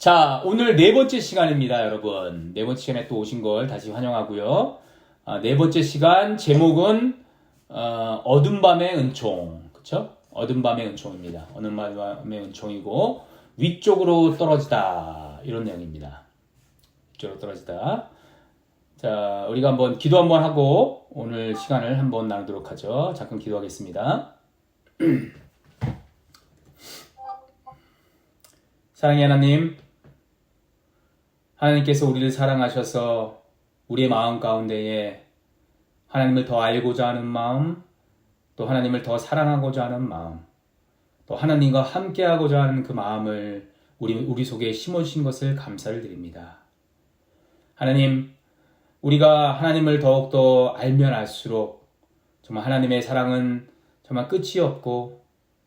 자, 오늘 네 번째 시간입니다, 여러분. 네 번째 시간에 또 오신 걸 다시 환영하고요. 네 번째 시간 제목은 어둠 밤의 은총, 그쵸? 어둠 밤의 은총입니다. 어둠 밤의 은총이고 위쪽으로 떨어지다 이런 내용입니다. 위쪽으로 떨어지다. 자, 우리가 한번 기도 한번 하고 오늘 시간을 한번 나누도록 하죠. 잠깐 기도하겠습니다. 사랑의 하나님, 하나님께서 우리를 사랑하셔서 우리의 마음 가운데에 하나님을 더 알고자 하는 마음, 또 하나님을 더 사랑하고자 하는 마음, 또 하나님과 함께하고자 하는 그 마음을 우리 속에 심어주신 것을 감사를 드립니다. 하나님, 우리가 하나님을 더욱더 알면 알수록 정말 하나님의 사랑은 정말 끝이 없고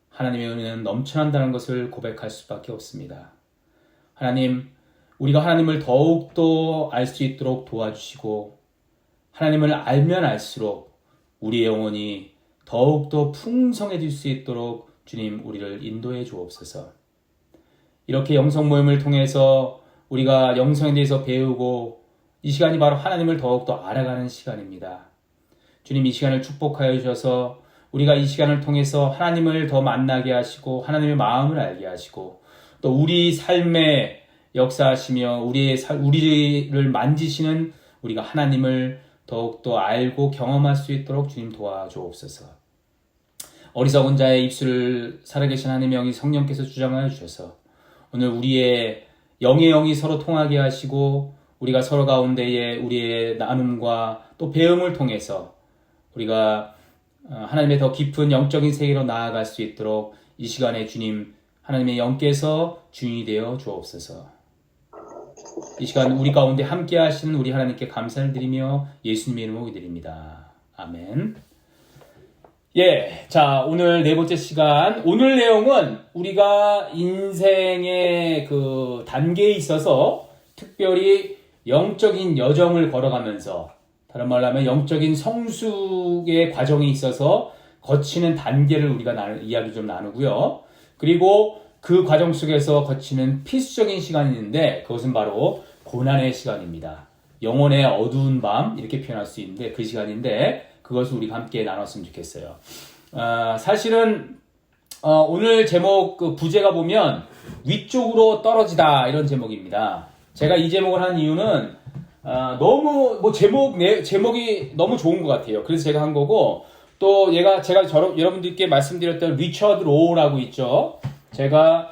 하나님의 은혜는 넘쳐난다는 것을 고백할 수밖에 없습니다. 하나님, 우리가 하나님을 더욱더 알 수 있도록 도와주시고 하나님을 알면 알수록 우리의 영혼이 더욱더 풍성해질 수 있도록 주님 우리를 인도해 주옵소서. 이렇게 영성 모임을 통해서 우리가 영성에 대해서 배우고 이 시간이 바로 하나님을 더욱더 알아가는 시간입니다. 주님 이 시간을 축복하여 주셔서 우리가 이 시간을 통해서 하나님을 더 만나게 하시고 하나님의 마음을 알게 하시고 또 우리 삶에 역사하시며 우리를 만지시는 우리가 하나님을 더욱더 알고 경험할 수 있도록 주님 도와주옵소서. 어리석은 자의 입술을 살아계신 하나님의 영이 성령께서 주장하여 주셔서 오늘 우리의 영의 영이 서로 통하게 하시고 우리가 서로 가운데에 우리의 나눔과 또 배움을 통해서 우리가 하나님의 더 깊은 영적인 세계로 나아갈 수 있도록 이 시간에 주님 하나님의 영께서 주인이 되어 주옵소서. 이 시간 우리 가운데 함께 하시는 우리 하나님께 감사를 드리며 예수님의 이름으로 기도드립니다. 아멘. 예, 자 오늘 네 번째 시간, 오늘 내용은 우리가 인생의 그 단계에 있어서 특별히 영적인 여정을 걸어가면서, 다른 말로 하면 영적인 성숙의 과정에 있어서 거치는 단계를 우리가 이야기 좀 나누고요. 그리고 그 과정 속에서 거치는 필수적인 시간이 있는데 그것은 바로 고난의 시간입니다. 영혼의 어두운 밤 이렇게 표현할 수 있는데 그 시간인데 그것을 우리가 함께 나눴으면 좋겠어요. 사실은 오늘 제목 그 부제가 보면 위쪽으로 떨어지다 이런 제목입니다. 제가 이 제목을 한 이유는 너무 제목이 너무 좋은 것 같아요. 그래서 제가 한 거고, 또 제가 여러분들께 말씀드렸던 리처드 로우라고 있죠. 제가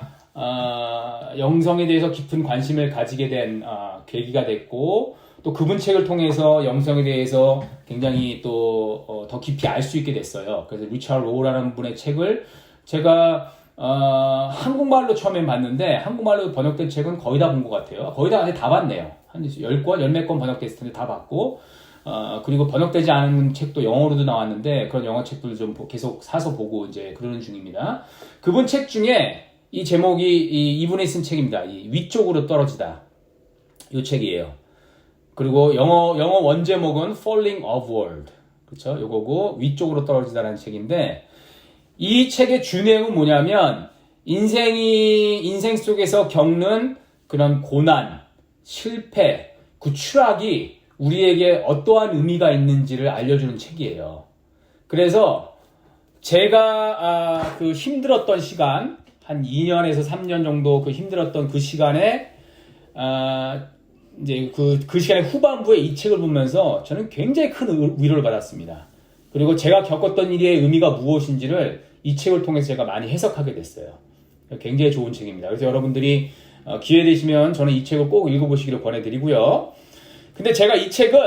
영성에 대해서 깊은 관심을 가지게 된 계기가 됐고, 또 그분 책을 통해서 영성에 대해서 굉장히 또 더 깊이 알 수 있게 됐어요. 그래서 리처드 로우라는 분의 책을 제가 한국말로 처음에 봤는데 한국말로 번역된 책은 거의 다 본 것 같아요. 거의 다 봤네요. 한 10권, 열 몇 권 번역됐을 텐데 다 봤고, 그리고 번역되지 않은 책도 영어로도 나왔는데 그런 영어 책들을 좀 계속 사서 보고 이제 그러는 중입니다. 그분 책 중에 이 제목이 이분이 쓴 책입니다. 이 위쪽으로 떨어지다. 이 책이에요. 그리고 영어 원 제목은 Falling Upward. 그쵸? 요거고 위쪽으로 떨어지다라는 책인데, 이 책의 주내용은 뭐냐면 인생 속에서 겪는 그런 고난, 실패, 그 추락이 우리에게 어떠한 의미가 있는지를 알려주는 책이에요. 그래서 제가 그 힘들었던 시간, 한 2년에서 3년 정도 그 힘들었던 그 시간에 이제 그 시간의 후반부에 이 책을 보면서 저는 굉장히 큰 위로를 받았습니다. 그리고 제가 겪었던 일의 의미가 무엇인지를 이 책을 통해서 제가 많이 해석하게 됐어요. 굉장히 좋은 책입니다. 그래서 여러분들이 기회 되시면 저는 이 책을 꼭 읽어보시기를 권해드리고요. 근데 제가 이 책은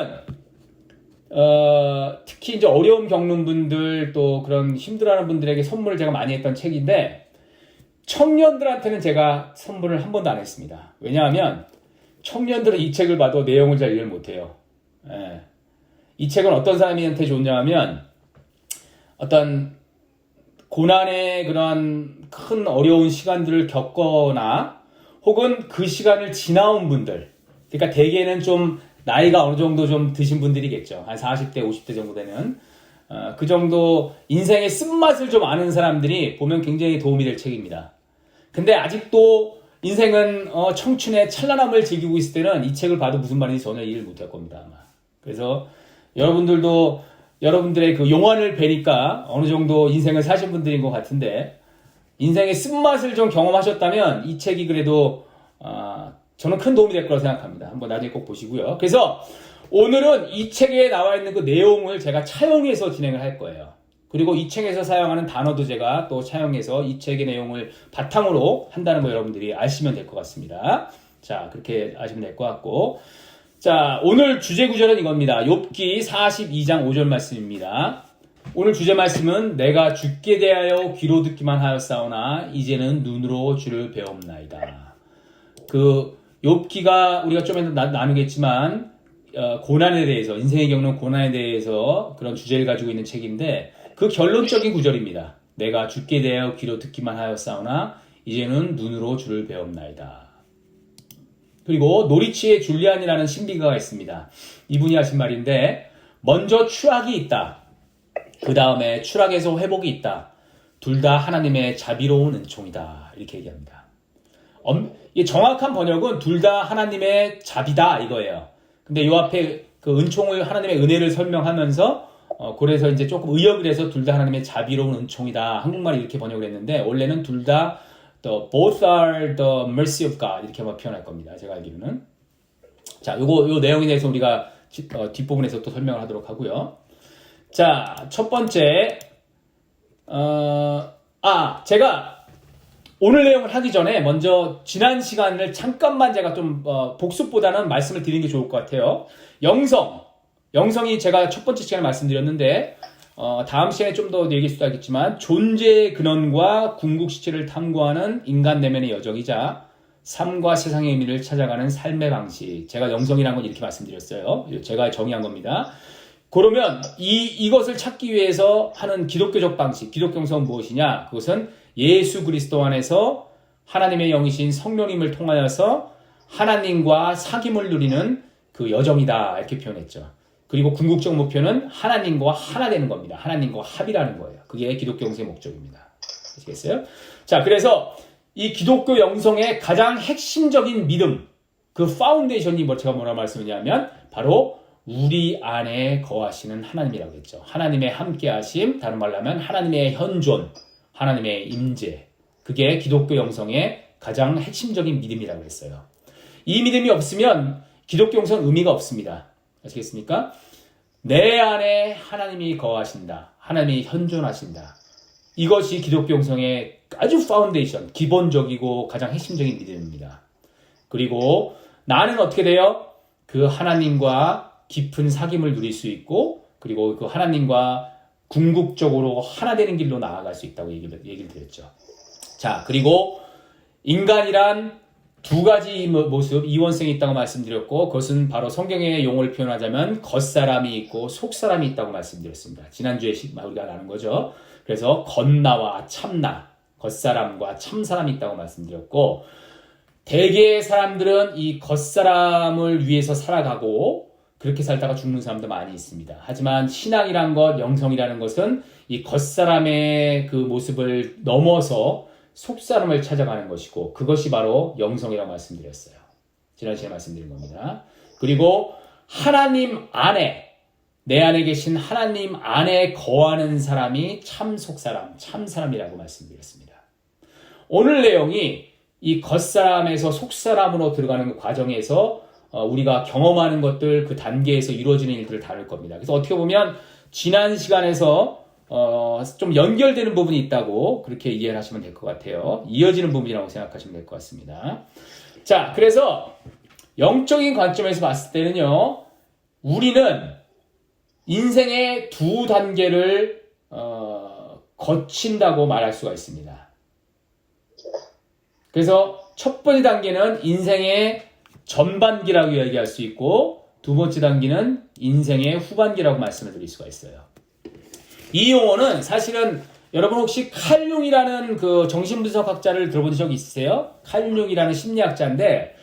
특히 이제 어려움 겪는 분들, 또 그런 힘들어하는 분들에게 선물을 제가 많이 했던 책인데, 청년들한테는 제가 선물을 한 번도 안 했습니다. 왜냐하면 청년들은 이 책을 봐도 내용을 잘 이해를 못해요. 예. 이 책은 어떤 사람한테 좋냐 하면, 어떤 고난의 그런 큰 어려운 시간들을 겪거나 혹은 그 시간을 지나온 분들, 그러니까 대개는 좀 나이가 어느 정도 좀 드신 분들이겠죠. 한 40대, 50대 정도 되는 그 정도 인생의 쓴맛을 좀 아는 사람들이 보면 굉장히 도움이 될 책입니다. 근데 아직도 인생은 청춘의 찬란함을 즐기고 있을 때는 이 책을 봐도 무슨 말인지 전혀 이해를 못할 겁니다. 아마. 그래서 여러분들도 여러분들의 그 용안을 뵈니까 어느 정도 인생을 사신 분들인 것 같은데 인생의 쓴맛을 좀 경험하셨다면 이 책이 그래도 저는 큰 도움이 될 거라고 생각합니다. 한번 나중에 꼭 보시고요. 그래서 오늘은 이 책에 나와 있는 그 내용을 제가 차용해서 진행을 할 거예요. 그리고 이 책에서 사용하는 단어도 제가 또 차용해서 이 책의 내용을 바탕으로 한다는 거 여러분들이 아시면 될 것 같습니다. 자, 그렇게 아시면 될 것 같고. 자, 오늘 주제 구절은 이겁니다. 욥기 42장 5절 말씀입니다. 오늘 주제 말씀은 내가 주께 대하여 귀로 듣기만 하였사오나 이제는 눈으로 주를 배움나이다. 그 욥기가 우리가 좀 이따 나누겠지만 고난에 대해서 인생에 겪는 고난에 대해서 그런 주제를 가지고 있는 책인데 그 결론적인 구절입니다. 내가 주께 대하여 귀로 듣기만 하였사오나 이제는 눈으로 주를 배움나이다. 그리고 노리치의 줄리안이라는 신비가가 있습니다. 이분이 하신 말인데 먼저 추락이 있다. 그 다음에 추락에서 회복이 있다. 둘 다 하나님의 자비로운 은총이다. 이렇게 얘기합니다. 정확한 번역은 둘 다 하나님의 자비다 이거예요. 근데 이 앞에 그 은총을 하나님의 은혜를 설명하면서 그래서 이제 조금 의역을 해서 둘 다 하나님의 자비로운 은총이다. 한국말이 이렇게 번역을 했는데 원래는 둘 다 both are the mercy of God 이렇게 표현할 겁니다. 제가 알기로는. 자, 요 내용에 대해서 우리가 뒷부분에서 또 설명을 하도록 하고요. 자, 첫 번째 제가 오늘 내용을 하기 전에 먼저 지난 시간을 잠깐만 제가 좀 복습보다는 말씀을 드리는 게 좋을 것 같아요. 영성이 제가 첫 번째 시간에 말씀드렸는데 다음 시간에 좀 더 얘기할 수도 있겠지만 존재의 근원과 궁극시체를 탐구하는 인간 내면의 여정이자 삶과 세상의 의미를 찾아가는 삶의 방식. 제가 영성이라는 건 이렇게 말씀드렸어요. 제가 정의한 겁니다. 그러면 이것을 찾기 위해서 하는 기독교적 방식, 기독교 영성은 무엇이냐? 그것은 예수 그리스도 안에서 하나님의 영이신 성령님을 통하여서 하나님과 사귐을 누리는 그 여정이다 이렇게 표현했죠. 그리고 궁극적 목표는 하나님과 하나 되는 겁니다. 하나님과 합이라는 거예요. 그게 기독교 영성의 목적입니다. 아시겠어요? 자, 그래서 이 기독교 영성의 가장 핵심적인 믿음, 그 파운데이션이 제가 뭐라 말씀드리냐면 바로 우리 안에 거하시는 하나님이라고 했죠. 하나님의 함께하심, 다른 말로 하면 하나님의 현존, 하나님의 임재. 그게 기독교 영성의 가장 핵심적인 믿음이라고 했어요. 이 믿음이 없으면 기독교 영성은 의미가 없습니다. 아시겠습니까? 내 안에 하나님이 거하신다. 하나님이 현존하신다. 이것이 기독교 영성의 아주 파운데이션, 기본적이고 가장 핵심적인 믿음입니다. 그리고 나는 어떻게 돼요? 그 하나님과 깊은 사귐을 누릴 수 있고 그리고 그 하나님과 궁극적으로 하나 되는 길로 나아갈 수 있다고 얘기를 드렸죠. 자, 그리고 인간이란 두 가지 모습, 이원성이 있다고 말씀드렸고 그것은 바로 성경의 용어를 표현하자면 겉사람이 있고 속사람이 있다고 말씀드렸습니다. 지난주에 우리가 나눈 거죠. 그래서 겉나와 참나, 겉사람과 참사람이 있다고 말씀드렸고 대개의 사람들은 이 겉사람을 위해서 살아가고 그렇게 살다가 죽는 사람도 많이 있습니다. 하지만 신앙이란 것, 영성이라는 것은 이 겉사람의 그 모습을 넘어서 속사람을 찾아가는 것이고 그것이 바로 영성이라고 말씀드렸어요. 지난 시간에 말씀드린 겁니다. 그리고 하나님 안에 내 안에 계신 하나님 안에 거하는 사람이 참 속사람, 참 사람이라고 말씀드렸습니다. 오늘 내용이 이 겉사람에서 속사람으로 들어가는 그 과정에서 우리가 경험하는 것들 그 단계에서 이루어지는 일들을 다룰 겁니다. 그래서 어떻게 보면 지난 시간에서 좀 연결되는 부분이 있다고 그렇게 이해를 하시면 될 것 같아요. 이어지는 부분이라고 생각하시면 될 것 같습니다. 자, 그래서 영적인 관점에서 봤을 때는요, 우리는 인생의 두 단계를 거친다고 말할 수가 있습니다. 그래서 첫 번째 단계는 인생의 전반기라고 이야기할 수 있고 두 번째 단계는 인생의 후반기라고 말씀을 드릴 수가 있어요. 이 용어는 사실은 여러분 혹시 칼 융이라는 그 정신분석학자를 들어본 적 있으세요? 칼 융이라는 심리학자인데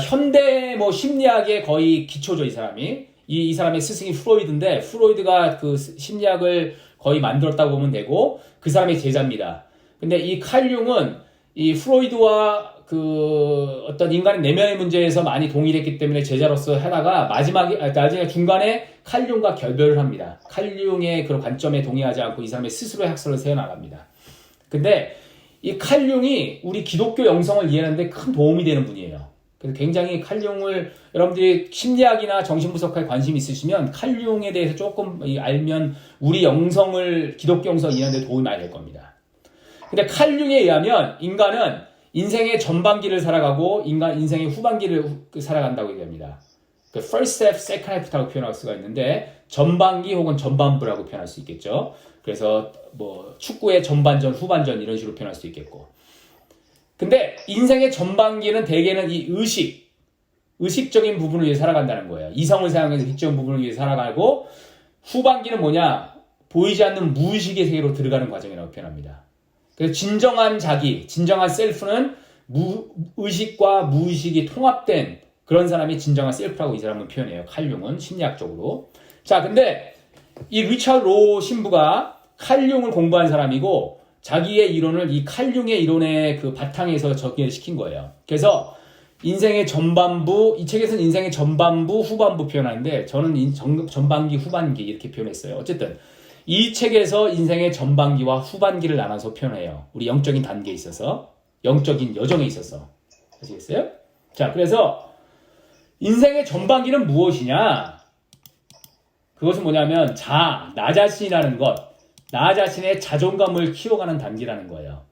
현대 심리학의 거의 기초죠. 이 사람이 이 사람의 스승이 프로이드인데 프로이드가 그 심리학을 거의 만들었다고 보면 되고 그 사람의 제자입니다. 근데 이 칼 융은 이 프로이드와 어떤 인간의 내면의 문제에서 많이 동일했기 때문에 제자로서 하다가 나중에 중간에 칼융과 결별을 합니다. 칼융의 그런 관점에 동의하지 않고 이 사람의 스스로의 학설을 세워나갑니다. 근데 이 칼융이 우리 기독교 영성을 이해하는데 큰 도움이 되는 분이에요. 그래서 굉장히 칼융을 여러분들이 심리학이나 정신분석에 관심 있으시면 칼융에 대해서 조금 알면 우리 영성을 기독교 영성을 이해하는 데 도움이 많이 될 겁니다. 근데 칼융에 의하면 인간은 인생의 전반기를 살아가고 인생의 후반기를 살아간다고 얘기합니다. first half, second half라고 표현할 수가 있는데 전반기 혹은 전반부라고 표현할 수 있겠죠. 그래서 뭐 축구의 전반전, 후반전 이런 식으로 표현할 수도 있겠고. 근데 인생의 전반기는 대개는 이 의식적인 부분을 위해 살아간다는 거예요. 이성을 사용해서 의식적인 부분을 위해 살아가고 후반기는 뭐냐? 보이지 않는 무의식의 세계로 들어가는 과정이라고 표현합니다. 그래서 진정한 자기, 진정한 셀프는 의식과 무의식이 통합된 그런 사람이 진정한 셀프라고 이 사람은 표현해요. 칼융은 심리학적으로. 자, 근데 이 리처드 로 신부가 칼융을 공부한 사람이고 자기의 이론을 이 칼융의 이론의 그 바탕에서 적용시킨 거예요. 그래서 인생의 전반부, 이 책에서는 인생의 전반부, 후반부 표현하는데 저는 전반기, 후반기 이렇게 표현했어요. 어쨌든 이 책에서 인생의 전반기와 후반기를 나눠서 표현해요. 우리 영적인 단계에 있어서, 영적인 여정에 있어서. 아시겠어요? 자, 그래서 인생의 전반기는 무엇이냐? 그것은 뭐냐면 나 자신이라는 것, 나 자신의 자존감을 키워가는 단계라는 거예요.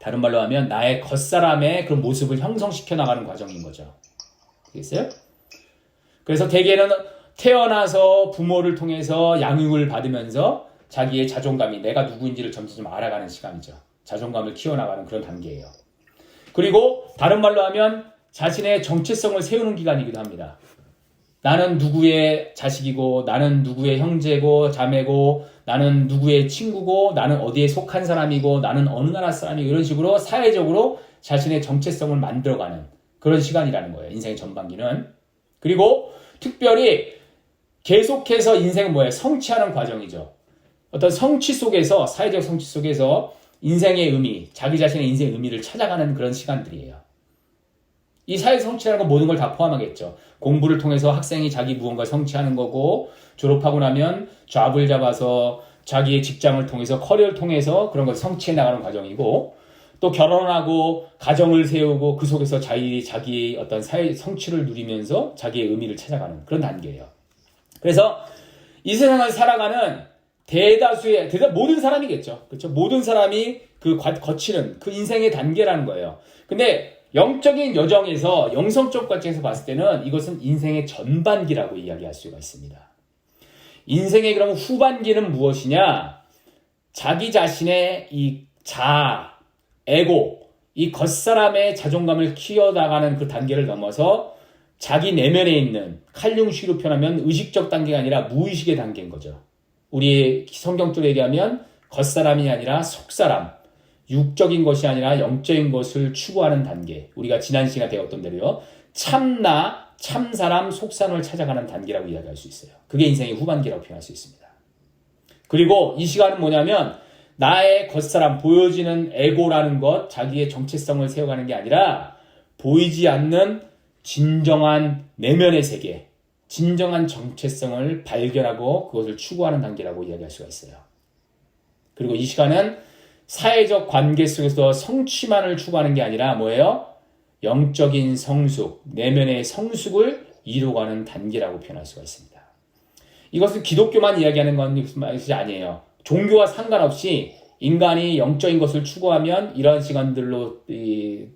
다른 말로 하면 나의 겉사람의 그런 모습을 형성시켜 나가는 과정인 거죠. 아시겠어요? 그래서 대개는 태어나서 부모를 통해서 양육을 받으면서 자기의 자존감이 내가 누구인지를 점점 알아가는 시간이죠. 자존감을 키워나가는 그런 단계예요. 그리고 다른 말로 하면 자신의 정체성을 세우는 기간이기도 합니다. 나는 누구의 자식이고 나는 누구의 형제고 자매고 나는 누구의 친구고 나는 어디에 속한 사람이고 나는 어느 나라 사람이고 이런 식으로 사회적으로 자신의 정체성을 만들어가는 그런 시간이라는 거예요. 인생의 전반기는. 그리고 특별히 계속해서 인생은 뭐예요? 성취하는 과정이죠. 어떤 성취 속에서, 사회적 성취 속에서 인생의 의미, 자기 자신의 인생의 의미를 찾아가는 그런 시간들이에요. 이 사회 성취라는 건 모든 걸 다 포함하겠죠. 공부를 통해서 학생이 자기 무언가 성취하는 거고, 졸업하고 나면 잡을 잡아서 자기의 직장을 통해서, 커리어를 통해서 그런 걸 성취해 나가는 과정이고, 또 결혼하고 가정을 세우고 그 속에서 자기의 어떤 사회 성취를 누리면서 자기의 의미를 찾아가는 그런 단계예요. 그래서 이 세상을 살아가는 대다수의 모든 사람이겠죠. 그렇죠? 모든 사람이 거치는 그 인생의 단계라는 거예요. 근데 영적인 여정에서 영성적 관점에서 봤을 때는 이것은 인생의 전반기라고 이야기할 수가 있습니다. 인생의 그럼 후반기는 무엇이냐? 자기 자신의 이 에고, 이 겉사람의 자존감을 키워나가는 그 단계를 넘어서 자기 내면에 있는 칼융시로 표현하면 의식적 단계가 아니라 무의식의 단계인 거죠. 우리 성경적으로 얘기하면 겉사람이 아니라 속사람, 육적인 것이 아니라 영적인 것을 추구하는 단계. 우리가 지난 시간에 배웠던 대로요. 참나, 참사람, 속사람을 찾아가는 단계라고 이야기할 수 있어요. 그게 인생의 후반기라고 표현할 수 있습니다. 그리고 이 시간은 뭐냐면 나의 겉사람, 보여지는 에고라는 것, 자기의 정체성을 세워가는 게 아니라 보이지 않는 진정한 내면의 세계, 진정한 정체성을 발견하고 그것을 추구하는 단계라고 이야기할 수가 있어요. 그리고 이 시간은 사회적 관계 속에서 성취만을 추구하는 게 아니라 뭐예요? 영적인 성숙, 내면의 성숙을 이루어가는 단계라고 표현할 수가 있습니다. 이것은 기독교만 이야기하는 것이 아니에요. 종교와 상관없이 인간이 영적인 것을 추구하면 이러한 시간들로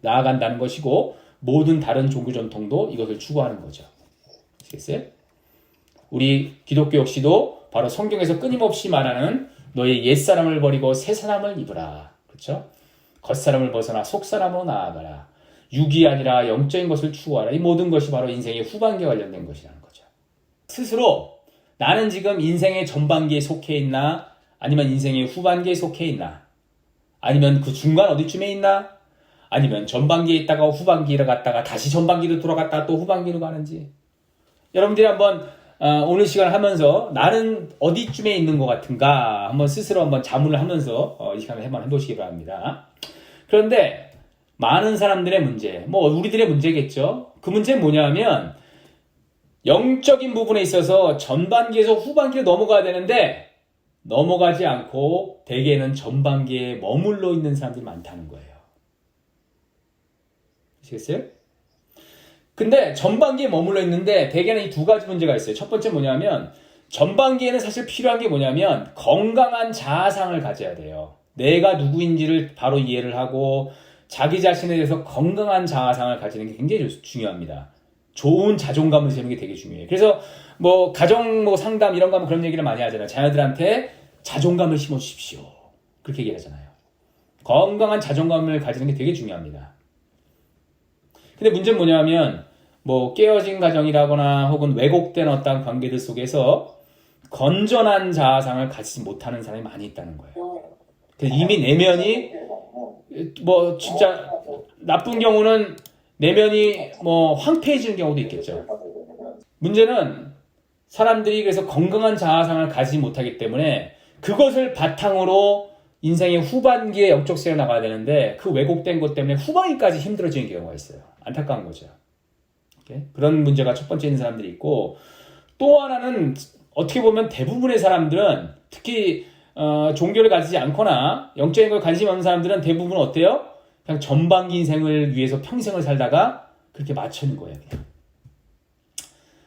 나아간다는 것이고 모든 다른 종교 전통도 이것을 추구하는 거죠. 아시겠어요? 우리 기독교 역시도 바로 성경에서 끊임없이 말하는 너의 옛사람을 버리고 새사람을 입으라. 그렇죠? 겉사람을 벗어나 속사람으로 나아가라. 육이 아니라 영적인 것을 추구하라. 이 모든 것이 바로 인생의 후반기에 관련된 것이라는 거죠. 스스로 나는 지금 인생의 전반기에 속해 있나? 아니면 인생의 후반기에 속해 있나? 아니면 그 중간 어디쯤에 있나? 아니면 전반기에 있다가 후반기로 갔다가 다시 전반기로 돌아갔다가 또 후반기로 가는지. 여러분들이 한번 오늘 시간을 하면서 나는 어디쯤에 있는 것 같은가 한번 스스로 한번 자문을 하면서 이 시간을 한번 해보시기 바랍니다. 그런데 많은 사람들의 문제, 뭐 우리들의 문제겠죠. 그 문제는 뭐냐면 영적인 부분에 있어서 전반기에서 후반기로 넘어가야 되는데 넘어가지 않고 대개는 전반기에 머물러 있는 사람들이 많다는 거예요. 아시겠어요? 근데 전반기에 머물러 있는데 대개는 이 두 가지 문제가 있어요. 첫 번째 뭐냐면 전반기에는 사실 필요한 게 뭐냐면 건강한 자아상을 가져야 돼요. 내가 누구인지를 바로 이해를 하고 자기 자신에 대해서 건강한 자아상을 가지는 게 굉장히 중요합니다. 좋은 자존감을 세우는 게 되게 중요해요. 그래서 뭐 가정 뭐 상담 이런 거 하면 그런 얘기를 많이 하잖아요. 자녀들한테 자존감을 심어 주십시오. 그렇게 얘기하잖아요. 건강한 자존감을 가지는 게 되게 중요합니다. 근데 문제는 뭐냐면 뭐 깨어진 가정이라거나 혹은 왜곡된 어떤 관계들 속에서 건전한 자아상을 가지지 못하는 사람이 많이 있다는 거예요. 이미 내면이 뭐 진짜 나쁜 경우는 내면이 뭐 황폐해지는 경우도 있겠죠. 문제는 사람들이 그래서 건강한 자아상을 가지지 못하기 때문에 그것을 바탕으로 인생의 후반기에 영적 세에 나가야 되는데 그 왜곡된 것 때문에 후반기까지 힘들어지는 경우가 있어요. 안타까운 거죠. 그런 문제가 첫 번째 있는 사람들이 있고 또 하나는 어떻게 보면 대부분의 사람들은 특히 종교를 가지지 않거나 영적인 걸 관심 없는 사람들은 대부분 어때요? 그냥 전반기 인생을 위해서 평생을 살다가 그렇게 맞추는 거예요. 그냥.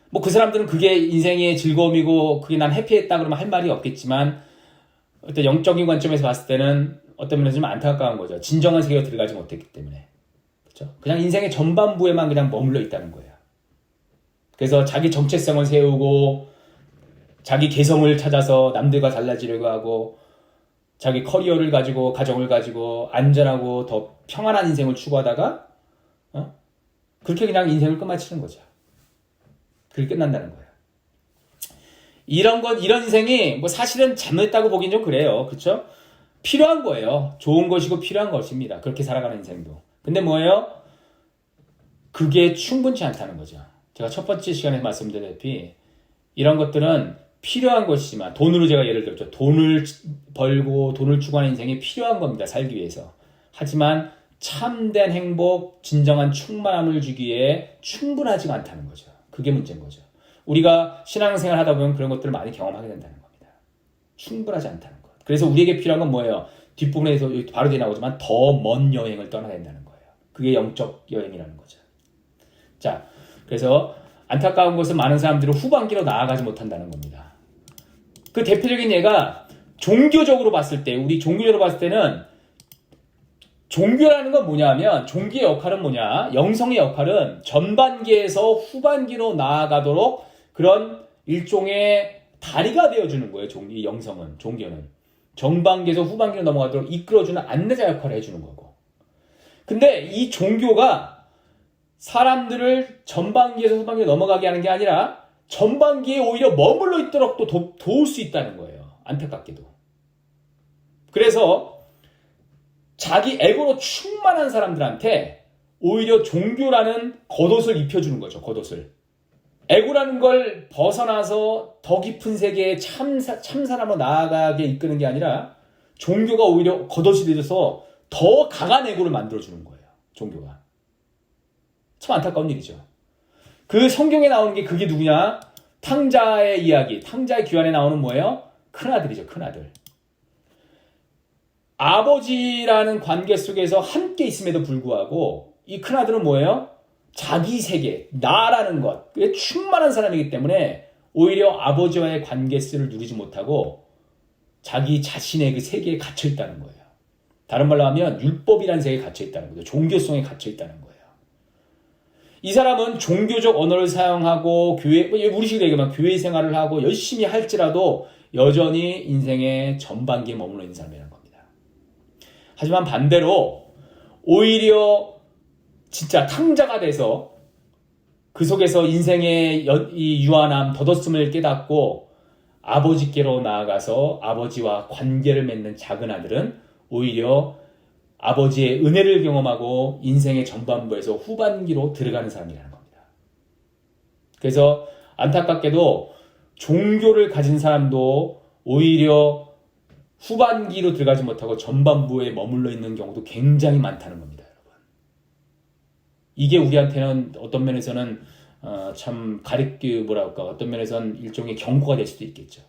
뭐 그 사람들은 그게 인생의 즐거움이고 그게 난 해피했다 그러면 할 말이 없겠지만 어떤 영적인 관점에서 봤을 때는 어떤 면에서 좀 안타까운 거죠. 진정한 세계로 들어가지 못했기 때문에. 그렇죠? 그냥 인생의 전반부에만 그냥 머물러 있다는 거예요. 그래서 자기 정체성을 세우고 자기 개성을 찾아서 남들과 달라지려고 하고 자기 커리어를 가지고 가정을 가지고 안전하고 더 평안한 인생을 추구하다가 그렇게 그냥 인생을 끝마치는 거죠. 그렇게 끝난다는 거예요. 이런 인생이 뭐 사실은 잘못했다고 보긴 좀 그래요. 그렇죠? 필요한 거예요. 좋은 것이고 필요한 것입니다. 그렇게 살아가는 인생도. 근데 뭐예요? 그게 충분치 않다는 거죠. 제가 첫 번째 시간에 말씀드렸다시피 이런 것들은 필요한 것이지만 돈으로 제가 예를 들었죠. 돈을 벌고 돈을 추구하는 인생이 필요한 겁니다. 살기 위해서. 하지만 참된 행복, 진정한 충만함을 주기에 충분하지가 않다는 거죠. 그게 문제인 거죠. 우리가 신앙생활 하다 보면 그런 것들을 많이 경험하게 된다는 겁니다. 충분하지 않다는 것. 그래서 우리에게 필요한 건 뭐예요? 뒷부분에서 바로 뒤에 나오지만 더 먼 여행을 떠나야 된다는 거예요. 그게 영적 여행이라는 거죠. 자, 그래서 안타까운 것은 많은 사람들은 후반기로 나아가지 못한다는 겁니다. 그 대표적인 예가 종교적으로 봤을 때, 우리 종교적으로 봤을 때는 종교라는 건 뭐냐면 종교의 역할은 뭐냐? 영성의 역할은 전반기에서 후반기로 나아가도록 그런 일종의 다리가 되어주는 거예요. 이 영성은, 종교는. 전반기에서 후반기로 넘어가도록 이끌어주는 안내자 역할을 해주는 거고. 근데 이 종교가 사람들을 전반기에서 후반기로 넘어가게 하는 게 아니라 전반기에 오히려 머물러 있도록 또 도울 수 있다는 거예요. 안타깝게도. 그래서 자기 에고로 충만한 사람들한테 오히려 종교라는 겉옷을 입혀주는 거죠. 겉옷을. 에고라는 걸 벗어나서 더 깊은 세계에 참 사람으로 나아가게 이끄는 게 아니라 종교가 오히려 겉옷이 되어서 더 강한 에고를 만들어주는 거예요. 종교가. 참 안타까운 일이죠. 그 성경에 나오는 게 그게 누구냐? 탕자의 이야기, 탕자의 귀환에 나오는 뭐예요? 큰아들이죠. 큰아들. 아버지라는 관계 속에서 함께 있음에도 불구하고 이 큰아들은 뭐예요? 자기 세계, 나라는 것, 그게 충만한 사람이기 때문에 오히려 아버지와의 관계성을 누리지 못하고 자기 자신의 그 세계에 갇혀 있다는 거예요. 다른 말로 하면 율법이라는 세계에 갇혀 있다는 거죠. 종교성에 갇혀 있다는 거예요. 이 사람은 종교적 언어를 사용하고 우리식으로 얘기하면 교회 생활을 하고 열심히 할지라도 여전히 인생의 전반기에 머물러 있는 사람이라는 겁니다. 하지만 반대로 오히려 진짜 탕자가 돼서 그 속에서 인생의 이 유한함, 덧없음을 깨닫고 아버지께로 나아가서 아버지와 관계를 맺는 작은 아들은 오히려 아버지의 은혜를 경험하고 인생의 전반부에서 후반기로 들어가는 사람이라는 겁니다. 그래서 안타깝게도 종교를 가진 사람도 오히려 후반기로 들어가지 못하고 전반부에 머물러 있는 경우도 굉장히 많다는 겁니다, 여러분. 이게 우리한테는 어떤 면에서는 참 어떤 면에서는 일종의 경고가 될 수도 있겠죠.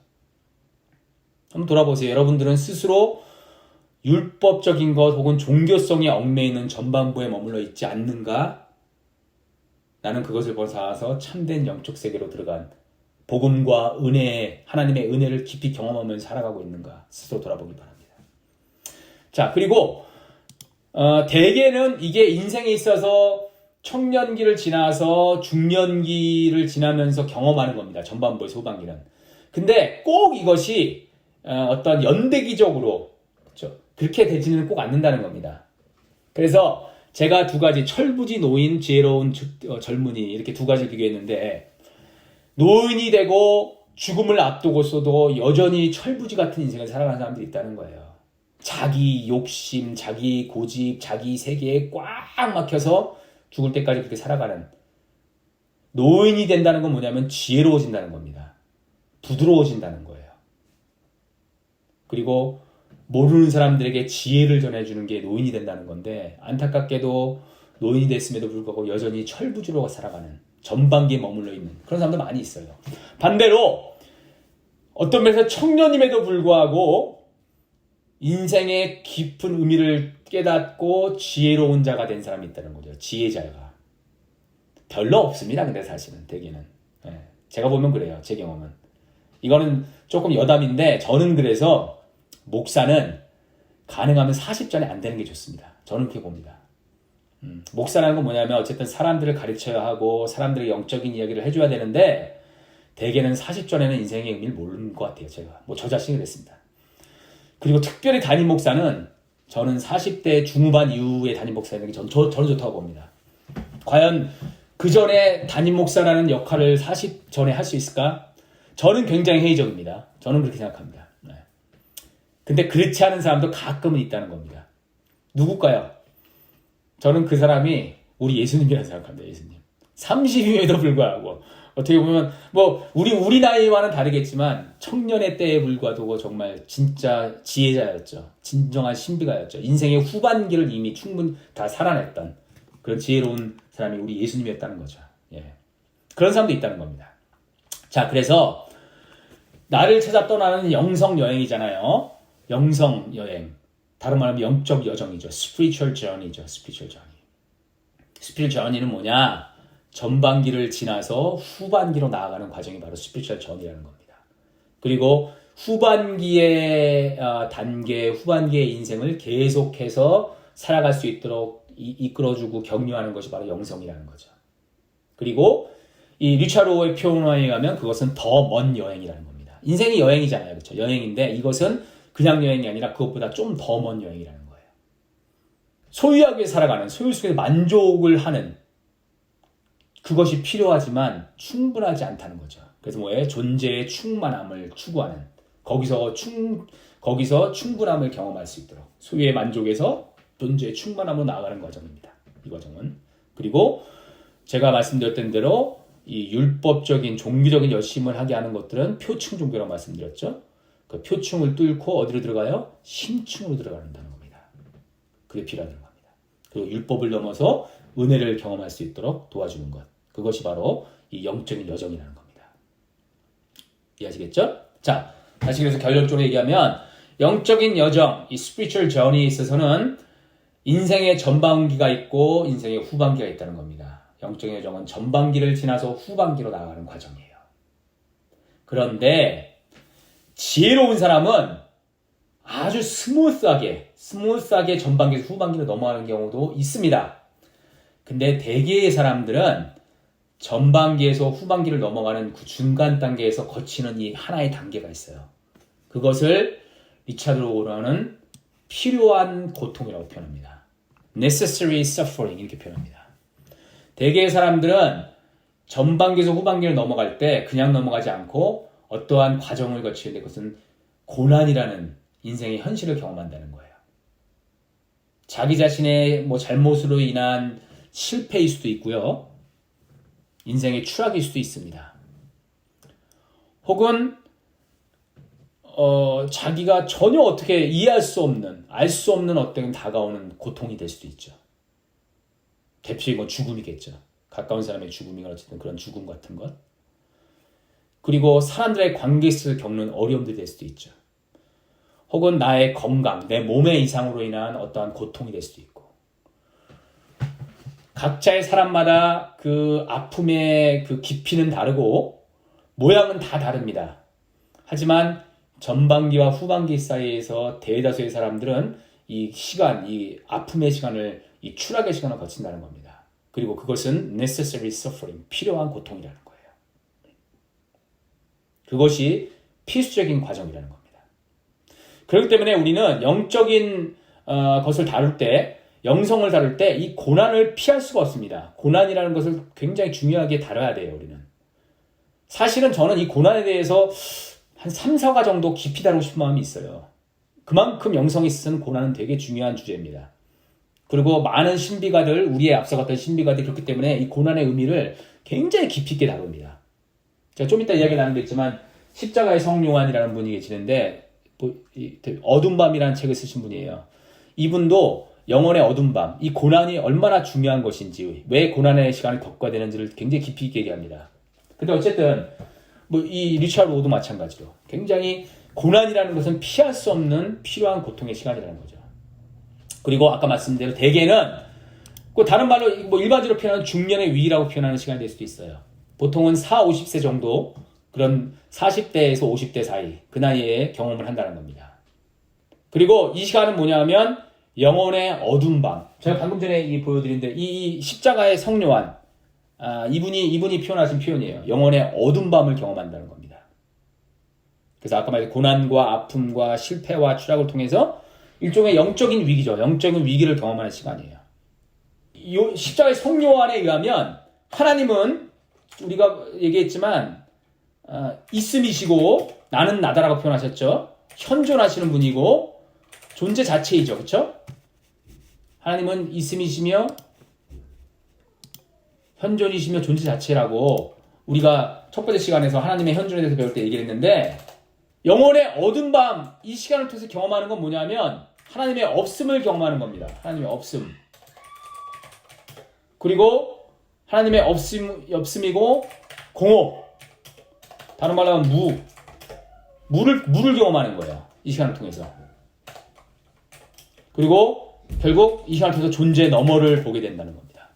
한번 돌아보세요. 여러분들은 스스로 율법적인 것 혹은 종교성에 얽매이는 전반부에 머물러 있지 않는가? 나는 그것을 벗어나서 참된 영적 세계로 들어간 복음과 은혜, 하나님의 은혜를 깊이 경험하면서 살아가고 있는가? 스스로 돌아보기 바랍니다. 자, 그리고 대개는 이게 인생에 있어서 청년기를 지나서 중년기를 지나면서 경험하는 겁니다. 전반부에서 후반기는. 근데 꼭 이것이 어떤 연대기적으로 그렇죠? 그렇게 되지는 꼭 않는다는 겁니다. 그래서 제가 두 가지 철부지 노인 지혜로운 젊은이 이렇게 두 가지 비교했는데 노인이 되고 죽음을 앞두고서도 여전히 철부지 같은 인생을 살아가는 사람들이 있다는 거예요. 자기 욕심, 자기 고집, 자기 세계에 꽉 막혀서 죽을 때까지 그렇게 살아가는 노인이 된다는 건 뭐냐면 지혜로워진다는 겁니다. 부드러워진다는 거예요. 그리고 모르는 사람들에게 지혜를 전해주는 게 노인이 된다는 건데 안타깝게도 노인이 됐음에도 불구하고 여전히 철부지로 살아가는 전반기에 머물러 있는 그런 사람도 많이 있어요. 반대로 어떤 면에서 청년임에도 불구하고 인생의 깊은 의미를 깨닫고 지혜로운 자가 된 사람이 있다는 거죠. 지혜자가. 별로 없습니다. 근데 사실은 대개는. 제가 보면 그래요. 제 경험은. 이거는 조금 여담인데 저는 그래서 목사는 가능하면 40전에 안 되는 게 좋습니다. 저는 그렇게 봅니다. 목사라는 건 뭐냐면 어쨌든 사람들을 가르쳐야 하고 사람들의 영적인 이야기를 해줘야 되는데 대개는 40전에는 인생의 의미를 모르는 것 같아요. 제가 저 자신이 그랬습니다. 그리고 특별히 담임 목사는 저는 40대 중후반 이후에 담임 목사라는 게 저는 좋다고 봅니다. 과연 그 전에 담임 목사라는 역할을 40 전에 할 수 있을까? 저는 굉장히 회의적입니다. 저는 그렇게 생각합니다. 근데 그렇지 않은 사람도 가끔은 있다는 겁니다. 누굴까요? 저는 그 사람이 우리 예수님이라고 생각합니다. 예수님. 30임에도 불구하고 어떻게 보면 우리 나이와는 다르겠지만 청년의 때에 불과도 정말 진짜 지혜자였죠. 진정한 신비가였죠. 인생의 후반기를 이미 충분히 다 살아냈던 그런 지혜로운 사람이 우리 예수님이었다는 거죠. 예. 그런 사람도 있다는 겁니다. 자, 그래서 나를 찾아 떠나는 영성 여행이잖아요. 영성 여행. 다른 말하면 영적 여정이죠. spiritual journey죠. spiritual journey. spiritual journey는 뭐냐? 전반기를 지나서 후반기로 나아가는 과정이 바로 spiritual journey라는 겁니다. 그리고 후반기의 단계, 후반기의 인생을 계속해서 살아갈 수 있도록 이끌어주고 격려하는 것이 바로 영성이라는 거죠. 그리고 이 리차르오의 표현에 의하면 그것은 더 먼 여행이라는 겁니다. 인생이 여행이잖아요. 그렇죠? 여행인데 이것은 그냥 여행이 아니라 그것보다 좀 더 먼 여행이라는 거예요. 소유하기 위해 살아가는, 소유 속에서 만족을 하는 그것이 필요하지만 충분하지 않다는 거죠. 그래서 뭐예요? 존재의 충만함을 추구하는 거기서 충분함을 경험할 수 있도록 소유의 만족에서 존재의 충만함으로 나아가는 과정입니다. 이 과정은. 그리고 제가 말씀드렸던 대로 이 율법적인 종교적인 열심을 하게 하는 것들은 표층 종교라고 말씀드렸죠. 그 표층을 뚫고 어디로 들어가요? 심층으로 들어간다는 겁니다. 그게 필요하다는 겁니다. 그리고 율법을 넘어서 은혜를 경험할 수 있도록 도와주는 것. 그것이 바로 이 영적인 여정이라는 겁니다. 이해하시겠죠? 자, 다시 그래서 결론적으로 얘기하면 영적인 여정, 이 spiritual journey에 있어서는 인생의 전반기가 있고 인생의 후반기가 있다는 겁니다. 영적인 여정은 전반기를 지나서 후반기로 나아가는 과정이에요. 그런데 지혜로운 사람은 아주 스무스하게 전반기에서 후반기로 넘어가는 경우도 있습니다. 근데 대개의 사람들은 전반기에서 후반기를 넘어가는 그 중간 단계에서 거치는 이 하나의 단계가 있어요. 그것을 리차드 로우는 필요한 고통이라고 표현합니다. necessary suffering 이렇게 표현합니다. 대개의 사람들은 전반기에서 후반기를 넘어갈 때 그냥 넘어가지 않고 어떠한 과정을 거치는데 그것은 고난이라는 인생의 현실을 경험한다는 거예요. 자기 자신의 잘못으로 인한 실패일 수도 있고요. 인생의 추락일 수도 있습니다. 혹은 자기가 전혀 어떻게 이해할 수 없는, 알 수 없는 어떤 다가오는 고통이 될 수도 있죠. 대표적인 건 죽음이겠죠. 가까운 사람의 죽음이건 어쨌든 그런 죽음 같은 것. 그리고 사람들의 관계에서 겪는 어려움들이 될 수도 있죠. 혹은 나의 건강, 내 몸의 이상으로 인한 어떠한 고통이 될 수도 있고. 각자의 사람마다 그 아픔의 그 깊이는 다르고 모양은 다 다릅니다. 하지만 전반기와 후반기 사이에서 대다수의 사람들은 이 시간, 이 아픔의 시간을, 이 추락의 시간을 거친다는 겁니다. 그리고 그것은 necessary suffering, 필요한 고통이라는 거예요. 그것이 필수적인 과정이라는 겁니다. 그렇기 때문에 우리는 영적인 것을 다룰 때, 영성을 다룰 때 이 고난을 피할 수가 없습니다. 고난이라는 것을 굉장히 중요하게 다뤄야 돼요, 우리는. 사실은 저는 이 고난에 대해서 한 3, 4가 정도 깊이 다루고 싶은 마음이 있어요. 그만큼 영성에 있어서는 고난은 되게 중요한 주제입니다. 그리고 많은 신비가들, 우리의 앞서갔던 신비가들이 그렇기 때문에 이 고난의 의미를 굉장히 깊이 있게 다룹니다. 제가 좀 이따 이야기 나누겠지만 십자가의 성 요한이라는 분이 계시는데 어둠 밤이라는 책을 쓰신 분이에요. 이분도 영혼의 어둠 밤, 이 고난이 얼마나 중요한 것인지, 왜 고난의 시간을 겪어야 되는지를 굉장히 깊이 있게 얘기합니다. 근데 어쨌든 이 리처드 로도 마찬가지로 굉장히 고난이라는 것은 피할 수 없는 필요한 고통의 시간이라는 거죠. 그리고 아까 말씀드린 대로 대개는 다른 말로 일반적으로 표현하는 중년의 위기라고 표현하는 시간이 될 수도 있어요. 보통은 40, 50세 정도, 그런 40대에서 50대 사이 그 나이에 경험을 한다는 겁니다. 그리고 이 시간은 뭐냐면 영혼의 어두운 밤. 제가 방금 전에 보여드린데 이 십자가의 성 요한, 이분이 표현하신 표현이에요. 영혼의 어두운 밤을 경험한다는 겁니다. 그래서 아까 말한 고난과 아픔과 실패와 추락을 통해서 일종의 영적인 위기죠. 영적인 위기를 경험하는 시간이에요. 이 십자가의 성 요한에 의하면 하나님은 우리가 얘기했지만 있음이시고 나는 나다라고 표현하셨죠. 현존하시는 분이고 존재 자체이죠. 그렇죠? 하나님은 있음이시며 현존이시며 존재 자체라고 우리가 첫 번째 시간에서 하나님의 현존에 대해서 배울 때 얘기를 했는데, 영혼의 어두운 밤, 이 시간을 통해서 경험하는 건 뭐냐면 하나님의 없음을 경험하는 겁니다. 하나님의 없음. 그리고 하나님의 없음이고 공허. 다른 말로 하면 물을 경험하는 거예요. 이 시간을 통해서. 그리고 결국 이 시간을 통해서 존재의 너머를 보게 된다는 겁니다.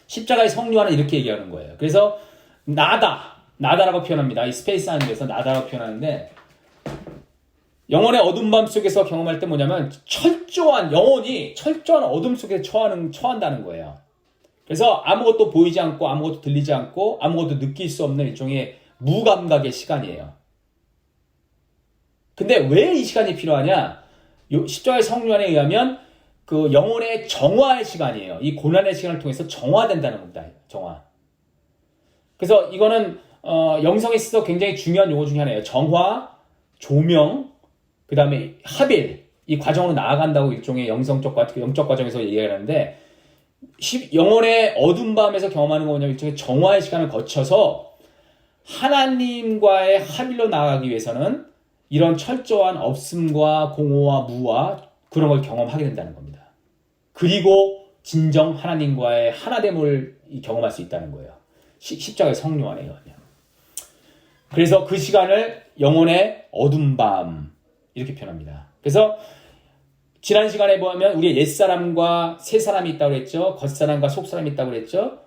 십자가의 성 요한은 이렇게 얘기하는 거예요. 그래서 나다라고 표현합니다. 이 스페이스 하는 데서 나다라고 표현하는데, 영혼의 어둠 밤 속에서 경험할 때 뭐냐면 영혼이 철저한 어둠 속에 처한다는 거예요. 그래서 아무것도 보이지 않고 아무것도 들리지 않고 아무것도 느낄 수 없는 일종의 무감각의 시간이에요. 근데 왜 이 시간이 필요하냐? 십자가의 성 요한에 의하면 그 영혼의 정화의 시간이에요. 이 고난의 시간을 통해서 정화된다는 겁니다. 정화. 그래서 이거는 영성에 있어서 굉장히 중요한 용어 중에 하나예요. 정화, 조명, 그 다음에 합일, 이 과정으로 나아간다고 일종의 영적 과정에서 얘기를 하는데, 영혼의 어두운 밤에서 경험하는 건 뭐냐면 일종의 정화의 시간을 거쳐서 하나님과의 합일로 나아가기 위해서는 이런 철저한 없음과 공허와 무와 그런 걸 경험하게 된다는 겁니다. 그리고 진정 하나님과의 하나됨을 경험할 수 있다는 거예요. 십자가의 성 요한에 의하면. 그래서 그 시간을 영혼의 어두운 밤 이렇게 표현합니다. 그래서 지난 시간에 보면 우리의 옛사람과 새사람이 있다고 그랬죠. 겉사람과 속사람이 있다고 그랬죠.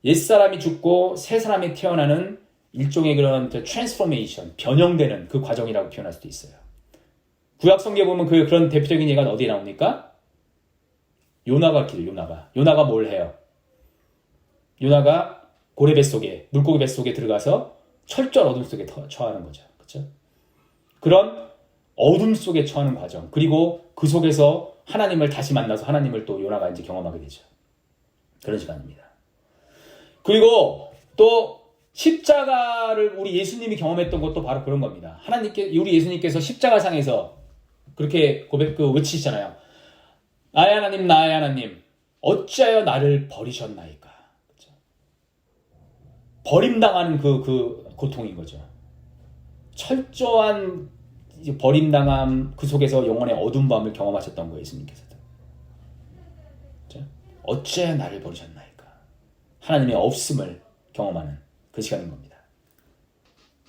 옛사람이 죽고 새사람이 태어나는 일종의 그런 트랜스포메이션, 변형되는 그 과정이라고 표현할 수도 있어요. 구약 성경에 보면 그런 대표적인 예가 어디에 나옵니까? 요나가 기도, 요나가 뭘 해요? 요나가 고래 뱃속에, 물고기 뱃속에 들어가서 철저한 어둠 속에 처하는 거죠. 그렇죠? 그런 어둠 속에 처하는 과정, 그리고 그 속에서 하나님을 다시 만나서 하나님을 또 요나가 이제 경험하게 되죠. 그런 시간입니다. 그리고 또 십자가를 우리 예수님이 경험했던 것도 바로 그런 겁니다. 우리 예수님께서 십자가상에서 그렇게 외치시잖아요. 나의 하나님, 어찌하여 나를 버리셨나이까. 그렇죠? 버림당하는 그 고통인 거죠. 철저한 버림당함, 그 속에서 영혼의 어두운 밤을 경험하셨던 거예요, 예수님께서도. 그렇죠? 어째 나를 버리셨나이까. 하나님의 없음을 경험하는 그 시간인 겁니다.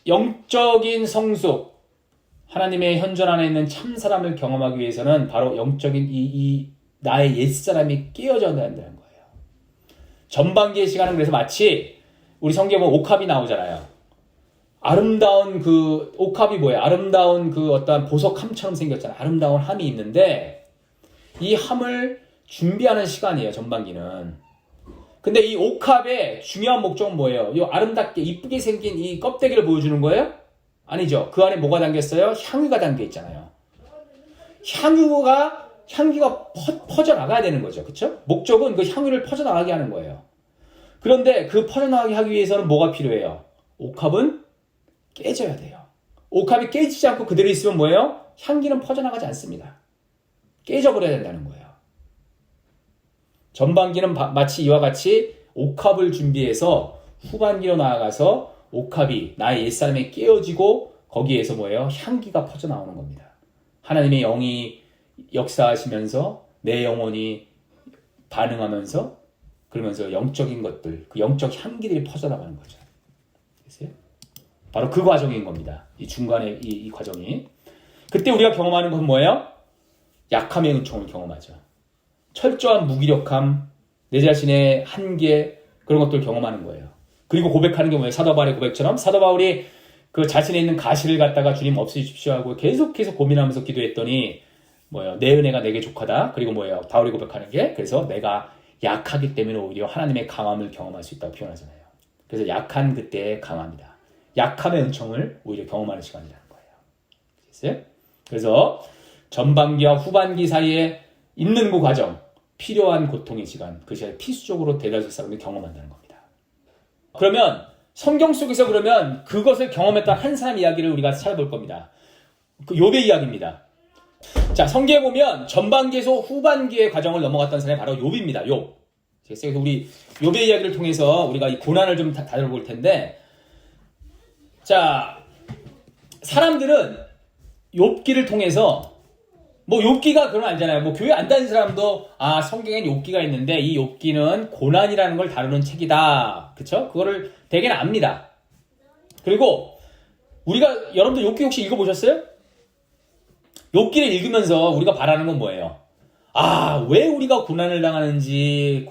영적인 성숙, 하나님의 현존 안에 있는 참 사람을 경험하기 위해서는 바로 영적인 이 나의 옛사람이 깨어져야 된다는 거예요. 전반기의 시간은 그래서 마치 우리 성경에 보면 옥합이 나오잖아요. 아름다운 그 옥합이 뭐예요? 아름다운 그 어떤 보석함처럼 생겼잖아요. 아름다운 함이 있는데 이 함을 준비하는 시간이에요. 전반기는. 근데 이 옥합의 중요한 목적은 뭐예요? 이 아름답게 이쁘게 생긴 이 껍데기를 보여주는 거예요? 아니죠. 그 안에 뭐가 담겼어요? 향유가 담겨 있잖아요. 향기가 퍼져나가야 되는 거죠. 그렇죠? 목적은 그 향유를 퍼져나가게 하는 거예요. 그런데 그 퍼져나가게 하기 위해서는 뭐가 필요해요? 옥합은 깨져야 돼요. 옥합이 깨지지 않고 그대로 있으면 뭐예요? 향기는 퍼져나가지 않습니다. 깨져버려야 된다는 거예요. 전반기는 마치 이와 같이 옥합을 준비해서 후반기로 나아가서 옥합이 나의 옛사람에 깨어지고 거기에서 뭐예요? 향기가 퍼져나오는 겁니다. 하나님의 영이 역사하시면서 내 영혼이 반응하면서 그러면서 영적인 것들, 그 영적 향기들이 퍼져나가는 거죠. 됐어요? 바로 그 과정인 겁니다. 이 중간에 이 과정이. 그때 우리가 경험하는 건 뭐예요? 약함의 은총을 경험하죠. 철저한 무기력함, 내 자신의 한계, 그런 것들을 경험하는 거예요. 그리고 고백하는 게 뭐예요? 사도 바울의 고백처럼 사도 바울이 그 자신에 있는 가시를 갖다가 주님 없애주십시오 하고 계속해서 고민하면서 기도했더니 뭐예요? 내 은혜가 내게 족하다. 그리고 뭐예요? 바울이 고백하는 게 그래서 내가 약하기 때문에 오히려 하나님의 강함을 경험할 수 있다고 표현하잖아요. 그래서 약한 그때의 강함이다. 약함의 은총을 오히려 경험하는 시간이라는 거예요. 됐어요? 그래서 전반기와 후반기 사이에 있는 그 과정, 필요한 고통의 시간, 그 시간에 필수적으로 대다수 사람이 경험한다는 겁니다. 그러면 성경 속에서 그러면 그것을 경험했던 한 사람 이야기를 우리가 찾아볼 겁니다. 그 욥의 이야기입니다. 자, 성경에 보면 전반기에서 후반기의 과정을 넘어갔던 사람이 바로 욥입니다. 욥. 그래서 우리 욥의 이야기를 통해서 우리가 이 고난을 좀 다뤄볼 텐데, 자, 사람들은 욥기를 통해서 뭐 욥기가 그런 거 알잖아요. 뭐 교회 안 다니는 사람도 성경엔 욥기가 있는데 이 욥기는 고난이라는 걸 다루는 책이다. 그쵸? 그거를 대개는 압니다. 그리고 우리가 여러분들 욥기 혹시 읽어보셨어요? 욥기를 읽으면서 우리가 바라는 건 뭐예요? 왜 우리가 고난을 당하는지,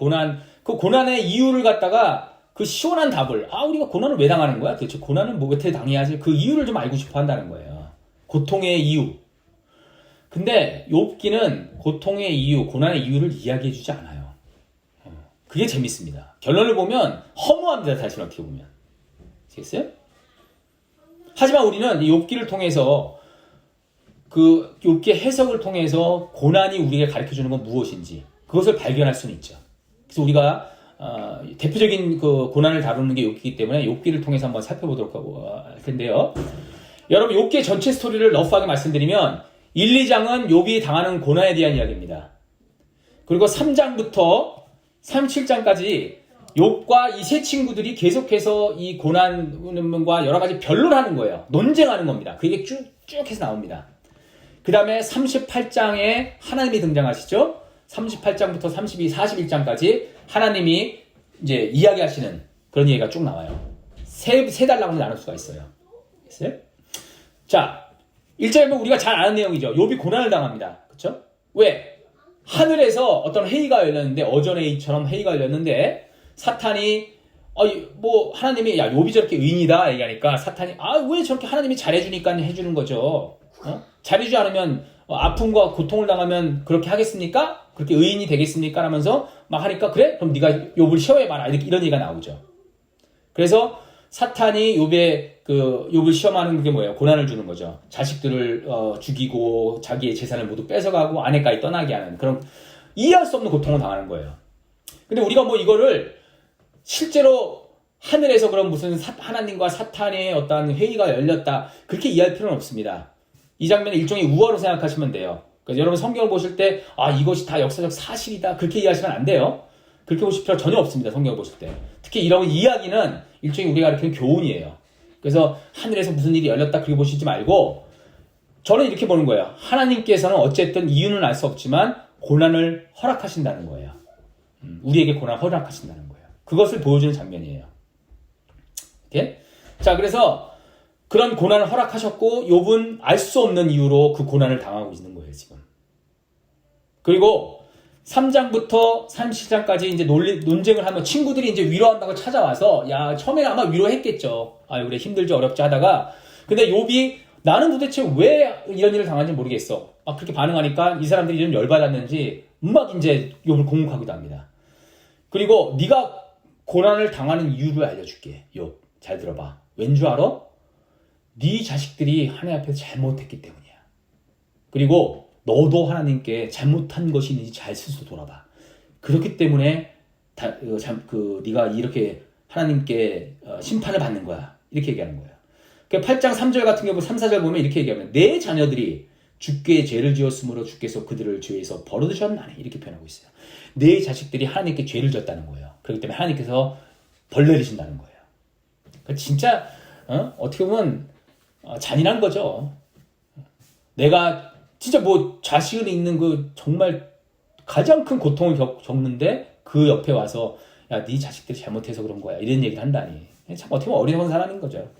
그 고난의 이유를 갖다가 그 시원한 답을, 우리가 고난을 왜 당하는 거야? 도대체 고난은 뭐 어떻게 당해야지? 그 이유를 좀 알고 싶어 한다는 거예요. 고통의 이유. 근데 욥기는 고통의 이유, 고난의 이유를 이야기해주지 않아요. 그게 재밌습니다. 결론을 보면 허무합니다. 사실 어떻게 보면. 아시겠어요? 하지만 우리는 이 욥기를 통해서 그 욥기의 해석을 통해서 고난이 우리에게 가르쳐주는 건 무엇인지 그것을 발견할 수는 있죠. 그래서 우리가 대표적인 그 고난을 다루는 게 욥기이기 때문에 욥기를 통해서 한번 살펴보도록 할 텐데요. 여러분 욥기의 전체 스토리를 러프하게 말씀드리면 1, 2장은 욥이 당하는 고난에 대한 이야기입니다. 그리고 3장부터 37장까지 욥과 이 세 친구들이 계속해서 이 고난과 여러 가지 변론하는 거예요. 논쟁하는 겁니다. 그게 쭉 해서 나옵니다. 그 다음에 38장에 하나님이 등장하시죠. 38장부터 32, 41장까지 하나님이 이제 이야기하시는 그런 얘기가 쭉 나와요. 세 달락으로 나눌 수가 있어요. 됐어요? 자, 1절에 보면 우리가 잘 아는 내용이죠. 욥이 고난을 당합니다. 그렇죠? 왜? 하늘에서 어떤 회의가 열렸는데 어전회의처럼 회의가 열렸는데 사탄이 하나님이 욥이 저렇게 의인이다 얘기하니까 사탄이 왜 저렇게 하나님이 잘해주니까 해주는 거죠. 잘해주지 않으면 아픔과 고통을 당하면 그렇게 하겠습니까? 그렇게 의인이 되겠습니까? 하면서 막 하니까 그래? 그럼 네가 욥을 시험해봐라. 이런 얘기가 나오죠. 그래서 사탄이 욥을 시험하는 그게 뭐예요? 고난을 주는 거죠. 자식들을 죽이고 자기의 재산을 모두 뺏어가고 아내까지 떠나게 하는 그런 이해할 수 없는 고통을 당하는 거예요. 근데 우리가 이거를 실제로 하늘에서 그런 무슨 하나님과 사탄의 어떤 회의가 열렸다 그렇게 이해할 필요는 없습니다. 이 장면은 일종의 우화로 생각하시면 돼요. 그래서 여러분 성경을 보실 때 이것이 다 역사적 사실이다 그렇게 이해하시면 안 돼요. 그렇게 보실 필요 전혀 없습니다. 성경을 보실 때. 특히 이런 이야기는 일종의 우리가 가르치는 교훈이에요. 그래서 하늘에서 무슨 일이 열렸다 그렇게 보시지 말고 저는 이렇게 보는 거예요. 하나님께서는 어쨌든 이유는 알 수 없지만 고난을 허락하신다는 거예요. 우리에게 고난을 허락하신다는 거예요. 그것을 보여주는 장면이에요. 이렇게? 자, 그래서 그런 고난을 허락하셨고 욥은 알 수 없는 이유로 그 고난을 당하고 있는 거예요, 지금. 그리고 3장부터 37장까지 이제 논쟁을 하면 친구들이 이제 위로한다고 찾아와서 야, 처음에는 아마 위로했겠죠. 아유, 그래, 힘들지 어렵지 하다가 근데 욥이 나는 도대체 왜 이런 일을 당하는지 모르겠어. 막 그렇게 반응하니까 이 사람들이 좀 열받았는지 막 이제 욥을 공격하기도 합니다. 그리고 네가 고난을 당하는 이유를 알려줄게. 욥, 잘 들어봐. 왠 줄 알아? 네 자식들이 하나님 앞에서 잘못했기 때문이야. 그리고 너도 하나님께 잘못한 것이 있는지 잘 스스로 돌아봐. 그렇기 때문에 네가 이렇게 하나님께 심판을 받는 거야. 이렇게 얘기하는 거예요. 8장 3절 같은 경우 3, 4절 보면 이렇게 얘기하면 내 자녀들이 주께 죄를 지었으므로 주께서 그들을 죄에서 벌어두셨나니 이렇게 표현하고 있어요. 내 자식들이 하나님께 죄를 졌다는 거예요. 그렇기 때문에 하나님께서 벌 내리신다는 거예요. 그러니까 진짜 어떻게 보면 잔인한 거죠. 내가 진짜 뭐 자식을 잃는 그 정말 가장 큰 고통을 겪는데 그 옆에 와서 야, 네 자식들이 잘못해서 그런 거야 이런 얘기를 한다니 참 어떻게 보면 어리석은 사람인 거죠.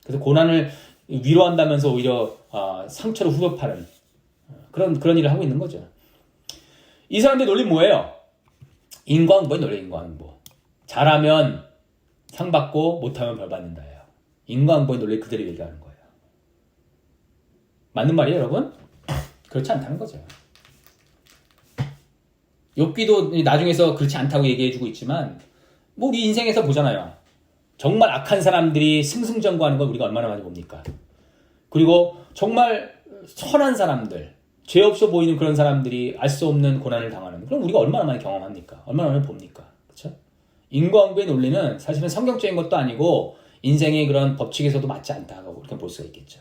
그래서 고난을 위로한다면서 오히려 상처를 후벼파는 그런 일을 하고 있는 거죠. 이 사람들 논리 뭐예요? 인과응보의 논리. 인과응보. 잘하면 상 받고 못하면 벌 받는다예요. 인과응보의 논리 그대로 얘기하는 거예요. 맞는 말이에요, 여러분? 그렇지 않다는 거죠. 욥기도 나중에서 그렇지 않다고 얘기해주고 있지만 뭐 우리 인생에서 보잖아요. 정말 악한 사람들이 승승장구하는 걸 우리가 얼마나 많이 봅니까? 그리고 정말 선한 사람들, 죄 없어 보이는 그런 사람들이 알 수 없는 고난을 당하는 그럼 우리가 얼마나 많이 경험합니까? 얼마나 많이 봅니까? 그렇죠? 인과응보의 논리는 사실은 성경적인 것도 아니고 인생의 그런 법칙에서도 맞지 않다고 이렇게 볼 수가 있겠죠.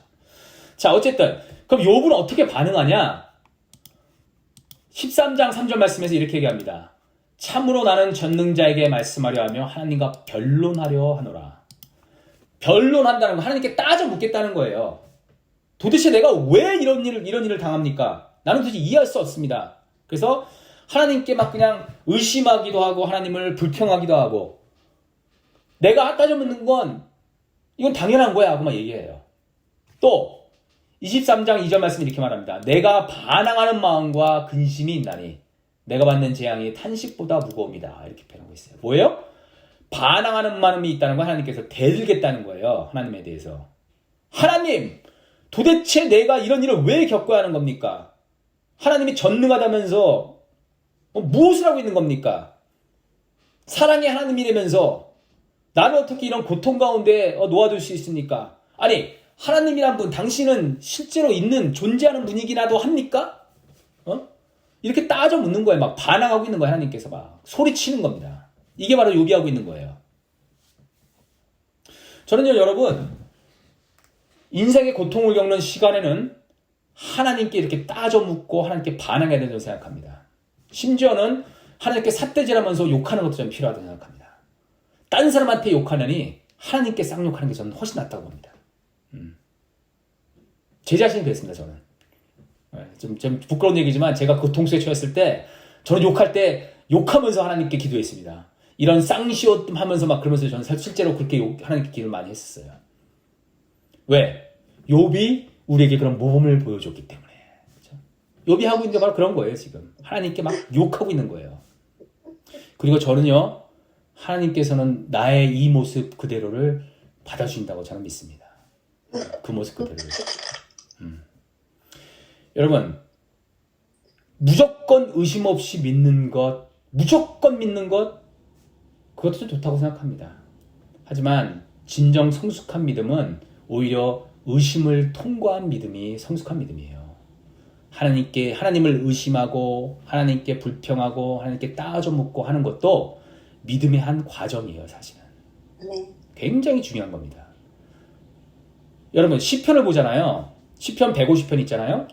자, 어쨌든 그럼 욥은 어떻게 반응하냐? 13장 3절 말씀에서 이렇게 얘기합니다. 참으로 나는 전능자에게 말씀하려 하며 하나님과 변론하려 하노라. 변론한다는 거 하나님께 따져 묻겠다는 거예요. 도대체 내가 왜 이런 일을 당합니까? 나는 도대체 이해할 수 없습니다. 그래서 하나님께 막 그냥 의심하기도 하고 하나님을 불평하기도 하고 내가 따져 묻는 건 이건 당연한 거야 하고 막 얘기해요. 또 23장 2절 말씀 이렇게 말합니다. 내가 반항하는 마음과 근심이 있나니 내가 받는 재앙이 탄식보다 무거움이다. 이렇게 표현하고 있어요. 뭐예요? 반항하는 마음이 있다는 건 하나님께서 대들겠다는 거예요. 하나님에 대해서. 하나님! 도대체 내가 이런 일을 왜 겪어야 하는 겁니까? 하나님이 전능하다면서 무엇을 하고 있는 겁니까? 사랑의 하나님이라면서 나를 어떻게 이런 고통 가운데 놓아둘 수 있습니까? 아니 하나님이란 분 당신은 실제로 있는 존재하는 분이기라도 합니까? 이렇게 따져 묻는 거예요. 막 반항하고 있는 거예요. 하나님께서 막 소리치는 겁니다. 이게 바로 욥이 하고 있는 거예요. 저는요 여러분 인생의 고통을 겪는 시간에는 하나님께 이렇게 따져 묻고 하나님께 반항해야 된다고 생각합니다. 심지어는 하나님께 삿대질하면서 욕하는 것도 좀 필요하다고 생각합니다. 딴 사람한테 욕하느니 하나님께 쌍욕하는 게 저는 훨씬 낫다고 봅니다. 제 자신이 그랬습니다. 저는 좀 부끄러운 얘기지만 제가 고통수에 처했을 때 저는 욕할 때 욕하면서 하나님께 기도했습니다. 이런 쌍시옷 하면서 막 그러면서 저는 실제로 그렇게 하나님께 기도를 많이 했었어요. 왜? 욥이 우리에게 그런 모범을 보여줬기 때문에. 그렇죠? 욥이 하고 있는 게 바로 그런 거예요. 지금 하나님께 막 욕하고 있는 거예요. 그리고 저는요 하나님께서는 나의 이 모습 그대로를 받아주신다고 저는 믿습니다. 그 모습 그대로를. 여러분 무조건 의심 없이 믿는 것, 무조건 믿는 것 그것도 좀 좋다고 생각합니다. 하지만 진정 성숙한 믿음은 오히려 의심을 통과한 믿음이 성숙한 믿음이에요. 하나님을 의심하고 하나님께 불평하고 하나님께 따져 묻고 하는 것도 믿음의 한 과정이에요. 사실은 굉장히 중요한 겁니다. 여러분 시편을 보잖아요. 시편 150편 있잖아요.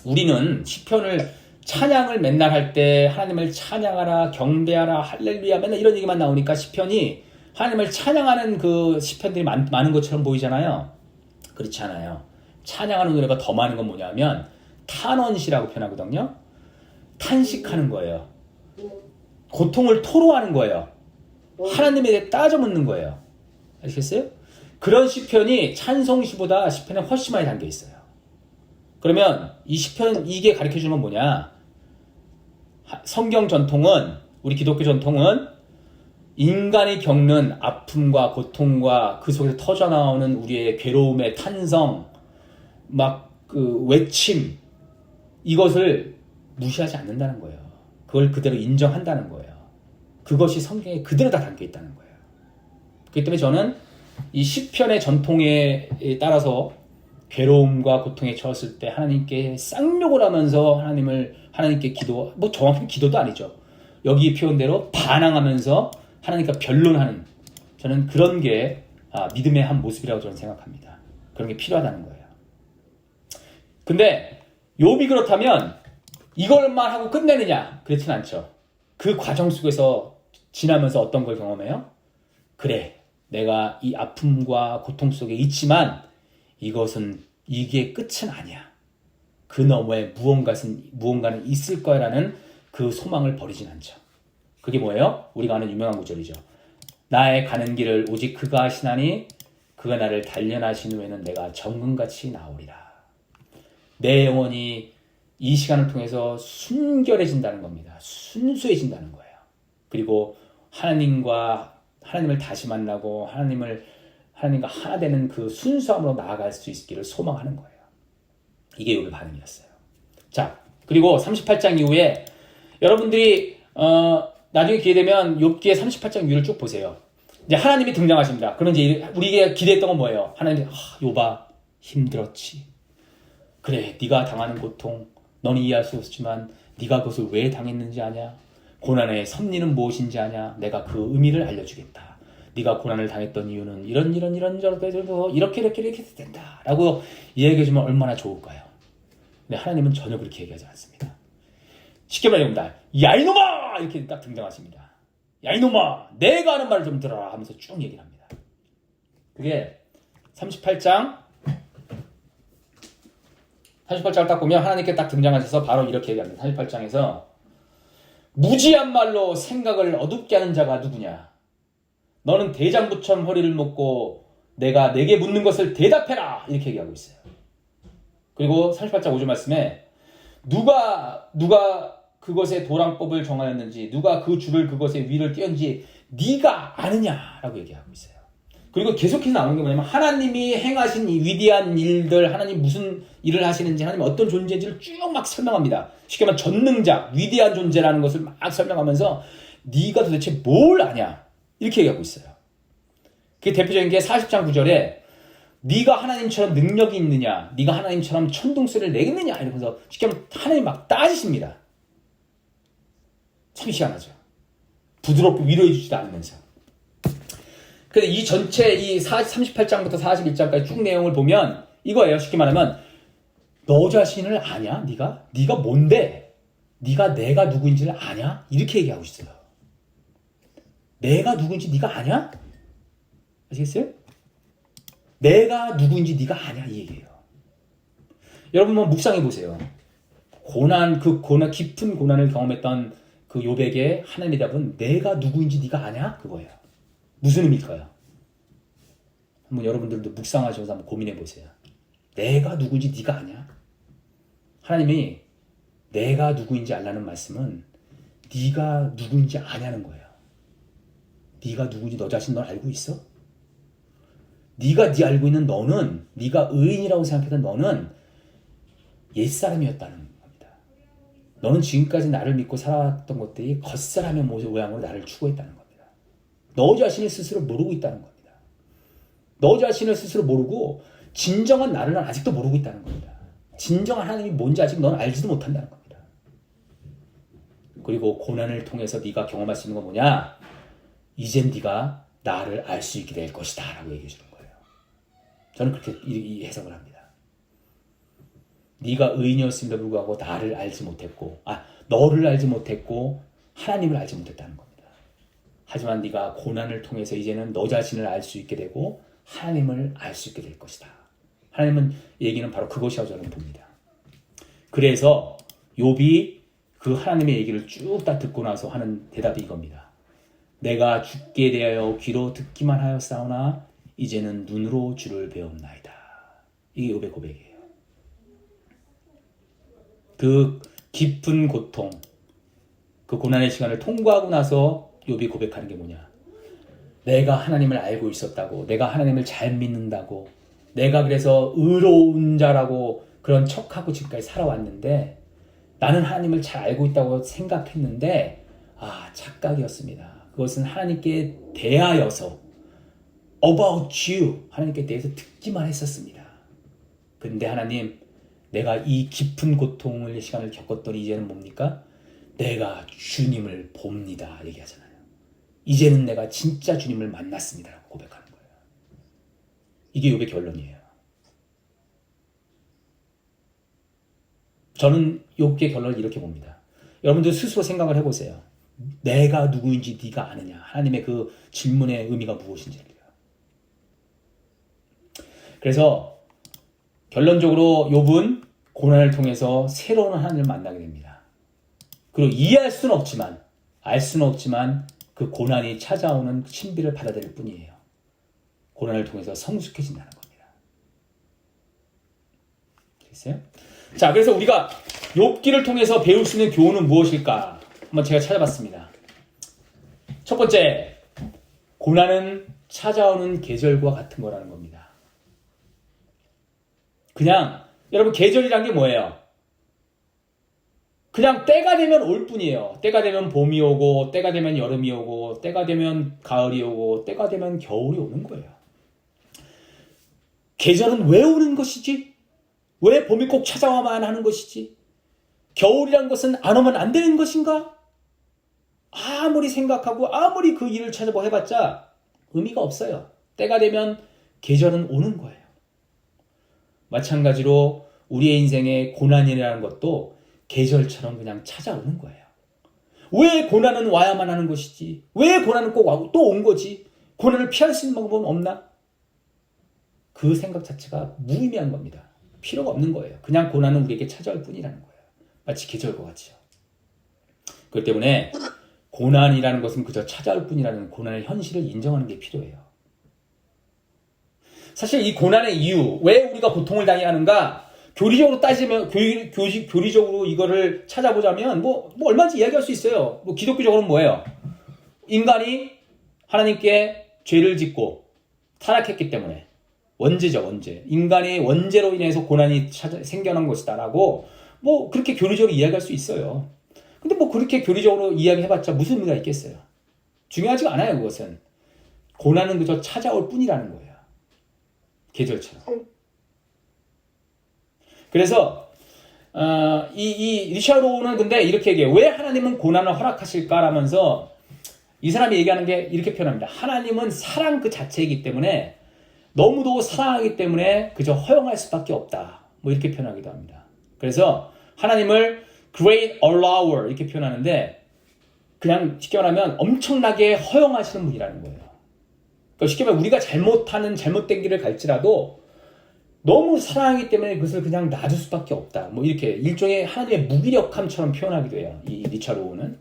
우리는 시편을 찬양을 맨날 할 때 하나님을 찬양하라 경배하라 할렐루야 맨날 이런 얘기만 나오니까 시편이 하나님을 찬양하는 그 시편들이 많은 것처럼 보이잖아요. 그렇지 않아요. 찬양하는 노래가 더 많은 건 뭐냐면 탄원시라고 표현하거든요. 탄식하는 거예요. 고통을 토로하는 거예요. 하나님에 대해 따져 묻는 거예요. 아시겠어요? 그런 시편이 찬송시보다 시편에 훨씬 많이 담겨 있어요. 그러면 이 시편 이게 가르쳐 주는 건 뭐냐? 성경 전통은, 우리 기독교 전통은 인간이 겪는 아픔과 고통과 그 속에서 터져나오는 우리의 괴로움의 탄성, 막 그 외침, 이것을 무시하지 않는다는 거예요. 그걸 그대로 인정한다는 거예요. 그것이 성경에 그대로 다 담겨 있다는 거예요. 그렇기 때문에 저는 이 시편의 전통에 따라서 괴로움과 고통에 처했을 때 하나님께 쌍욕을 하면서 하나님께 뭐 정확히 기도도 아니죠. 여기 표현대로 반항하면서 하나님과 변론하는, 저는 그런 게 믿음의 한 모습이라고 저는 생각합니다. 그런 게 필요하다는 거예요. 근데 욥이 그렇다면 이걸만 하고 끝내느냐? 그렇진 않죠. 그 과정 속에서 지나면서 어떤 걸 경험해요? 그래, 내가 이 아픔과 고통 속에 있지만 이게 끝은 아니야. 그 너머에 무언가는 있을 거야라는 그 소망을 버리진 않죠. 그게 뭐예요? 우리가 아는 유명한 구절이죠. 나의 가는 길을 오직 그가 하시나니 그가 나를 단련하신 후에는 내가 정금같이 나오리라. 내 영혼이 이 시간을 통해서 순결해진다는 겁니다. 순수해진다는 거예요. 그리고 하나님을 다시 만나고 하나님과 하나 되는 그 순수함으로 나아갈 수 있기를 소망하는 거예요. 이게 욥의 반응이었어요. 자, 그리고 38장 이후에 여러분들이 나중에 기회 되면 욥기의 38장 이후를 쭉 보세요. 이제 하나님이 등장하십니다. 그럼 이제 우리가 기대했던 건 뭐예요? 하나님, 욥아 힘들었지. 그래, 네가 당하는 고통 너는 이해할 수 없지만 네가 그것을 왜 당했는지 아냐? 고난의 섭리는 무엇인지 아냐? 내가 그 의미를 알려주겠다. 네가 고난을 당했던 이유는 이런 이렇게 된다 라고 이야기해주면 얼마나 좋을까요? 근데 하나님은 전혀 그렇게 얘기하지 않습니다. 쉽게 말해봅니다. 야 이놈아! 이렇게 딱 등장하십니다. 야 이놈아! 내가 하는 말을 좀 들어라 하면서 쭉 얘기를 합니다. 그게 38장 딱 보면 하나님께 딱 등장하셔서 바로 이렇게 얘기합니다. 38장에서 무지한 말로 생각을 어둡게 하는 자가 누구냐? 너는 대장부처럼 허리를 묶고 내가 내게 묻는 것을 대답해라! 이렇게 얘기하고 있어요. 그리고 38장 5절 말씀에 누가 그것의 도랑법을 정하였는지, 누가 그 줄을 그것의 위를 띄었는지 네가 아느냐라고 얘기하고 있어요. 그리고 계속해서 나오는 게 뭐냐면 하나님이 행하신 이 위대한 일들, 하나님 무슨 일을 하시는지, 하나님 어떤 존재인지를 쭉 막 설명합니다. 쉽게 말하면 전능자, 위대한 존재라는 것을 막 설명하면서 네가 도대체 뭘 아냐? 이렇게 얘기하고 있어요. 그게 대표적인 게 40장 9절에 네가 하나님처럼 능력이 있느냐? 네가 하나님처럼 천둥소리를 내겠느냐? 이러면서 쉽게 말하면 하나님 막 따지십니다. 참 희한하죠. 부드럽게 위로해 주지도 않으면서. 근데 이 전체 이 38장부터 41장까지 쭉 내용을 보면 이거예요. 쉽게 말하면 너 자신을 아냐? 네가 뭔데? 네가 내가 누구인지를 아냐? 이렇게 얘기하고 있어요. 내가 누구인지 네가 아냐? 아시겠어요? 내가 누구인지 네가 아냐? 이 얘기예요. 여러분 한번 묵상해 보세요. 깊은 고난을 경험했던 그 욥에게 하나님의 답은 내가 누구인지 네가 아냐? 그거예요. 무슨 의미일까요? 한번 여러분들도 묵상하셔서 한번 고민해 보세요. 내가 누구인지 네가 아냐? 하나님이 내가 누구인지 알라는 말씀은 네가 누구인지 아냐는 거예요. 네가 누구인지 너 자신 넌 알고 있어? 네가 알고 있는 너는, 네가 의인이라고 생각했던 너는 옛사람이었다는 겁니다. 너는 지금까지 나를 믿고 살아왔던 것들이 겉사람의 모양으로 나를 추구했다는 겁니다. 너 자신을 스스로 모르고 있다는 겁니다. 너 자신을 스스로 모르고 진정한 나를 아직도 모르고 있다는 겁니다. 진정한 하나님이 뭔지 아직 넌 알지도 못한다는 겁니다. 그리고 고난을 통해서 네가 경험할 수 있는 건 뭐냐? 이젠 네가 나를 알 수 있게 될 것이다 라고 얘기해 주는 거예요. 저는 그렇게 해석을 합니다. 네가 의인이었음에도 불구하고 나를 알지 못했고, 너를 알지 못했고 하나님을 알지 못했다는 겁니다. 하지만 네가 고난을 통해서 이제는 너 자신을 알 수 있게 되고 하나님을 알 수 있게 될 것이다. 하나님은 얘기는 바로 그것이라고 저는 봅니다. 그래서 욥이 그 하나님의 얘기를 쭉 다 듣고 나서 하는 대답이 이겁니다. 내가 죽게 대하여 귀로 듣기만 하였사오나 이제는 눈으로 주를 배움나이다. 이게 욥의 고백이에요. 그 깊은 고통, 그 고난의 시간을 통과하고 나서 욥이 고백하는 게 뭐냐? 내가 하나님을 알고 있었다고, 내가 하나님을 잘 믿는다고, 내가 그래서 의로운 자라고 그런 척하고 지금까지 살아왔는데 나는 하나님을 잘 알고 있다고 생각했는데 착각이었습니다. 그것은 하나님께 대하여서 about you, 하나님께 대해서 듣기만 했었습니다. 근데 하나님, 내가 이 깊은 고통의 시간을 겪었더니 이제는 뭡니까? 내가 주님을 봅니다. 얘기하잖아요. 이제는 내가 진짜 주님을 만났습니다. 라고 고백하는 거예요. 이게 욥의 결론이에요. 저는 욥의 결론을 이렇게 봅니다. 여러분들 스스로 생각을 해보세요. 내가 누구인지 네가 아느냐? 하나님의 그 질문의 의미가 무엇인지를요. 그래서 결론적으로 욥은 고난을 통해서 새로운 하나님을 만나게 됩니다. 그리고 이해할 수는 없지만, 알 수는 없지만 그 고난이 찾아오는 신비를 받아들일 뿐이에요. 고난을 통해서 성숙해진다는 겁니다. 됐어요? 자, 그래서 우리가 욥기를 통해서 배울 수 있는 교훈은 무엇일까? 한번 제가 찾아봤습니다. 첫 번째, 고난은 찾아오는 계절과 같은 거라는 겁니다. 그냥 여러분, 계절이란 게 뭐예요? 그냥 때가 되면 올 뿐이에요. 때가 되면 봄이 오고, 때가 되면 여름이 오고, 때가 되면 가을이 오고, 때가 되면 겨울이 오는 거예요. 계절은 왜 오는 것이지? 왜 봄이 꼭 찾아와만 하는 것이지? 겨울이란 것은 안 오면 안 되는 것인가? 아무리 생각하고 아무리 그 일을 찾아보고 해봤자 의미가 없어요. 때가 되면 계절은 오는 거예요. 마찬가지로 우리의 인생에 고난이라는 것도 계절처럼 그냥 찾아오는 거예요. 왜 고난은 와야만 하는 것이지? 왜 고난은 꼭 와고 또 온 거지? 고난을 피할 수 있는 방법은 없나? 그 생각 자체가 무의미한 겁니다. 필요가 없는 거예요. 그냥 고난은 우리에게 찾아올 뿐이라는 거예요. 마치 계절과 같이요. 그렇기 때문에 고난이라는 것은 그저 찾아올 뿐이라는 고난의 현실을 인정하는 게 필요해요. 사실 이 고난의 이유, 왜 우리가 고통을 당해야 하는가? 교리적으로 따지면, 교리적으로 이거를 찾아보자면, 얼마든지 이야기할 수 있어요. 기독교적으로는 뭐예요? 인간이 하나님께 죄를 짓고 타락했기 때문에, 원죄죠, 원죄. 인간의 원죄로 인해서 고난이 생겨난 것이다라고, 그렇게 교리적으로 이야기할 수 있어요. 근데 그렇게 교리적으로 이야기해봤자 무슨 의미가 있겠어요? 중요하지가 않아요, 그것은. 고난은 그저 찾아올 뿐이라는 거예요. 계절처럼. 그래서 이 리샤로우는 근데 이렇게 얘기해요. 왜 하나님은 고난을 허락하실까라면서 이 사람이 얘기하는 게 이렇게 표현합니다. 하나님은 사랑 그 자체이기 때문에 너무도 사랑하기 때문에 그저 허용할 수밖에 없다. 이렇게 표현하기도 합니다. 그래서 하나님을 great allower 이렇게 표현하는데 그냥 쉽게 말하면 엄청나게 허용하시는 분이라는 거예요. 그러니까 쉽게 말하면 우리가 잘못된 길을 갈지라도 너무 사랑하기 때문에 그것을 그냥 놔둘 수밖에 없다. 이렇게 일종의 하나님의 무기력함처럼 표현하기도 해요. 이 리차로우는.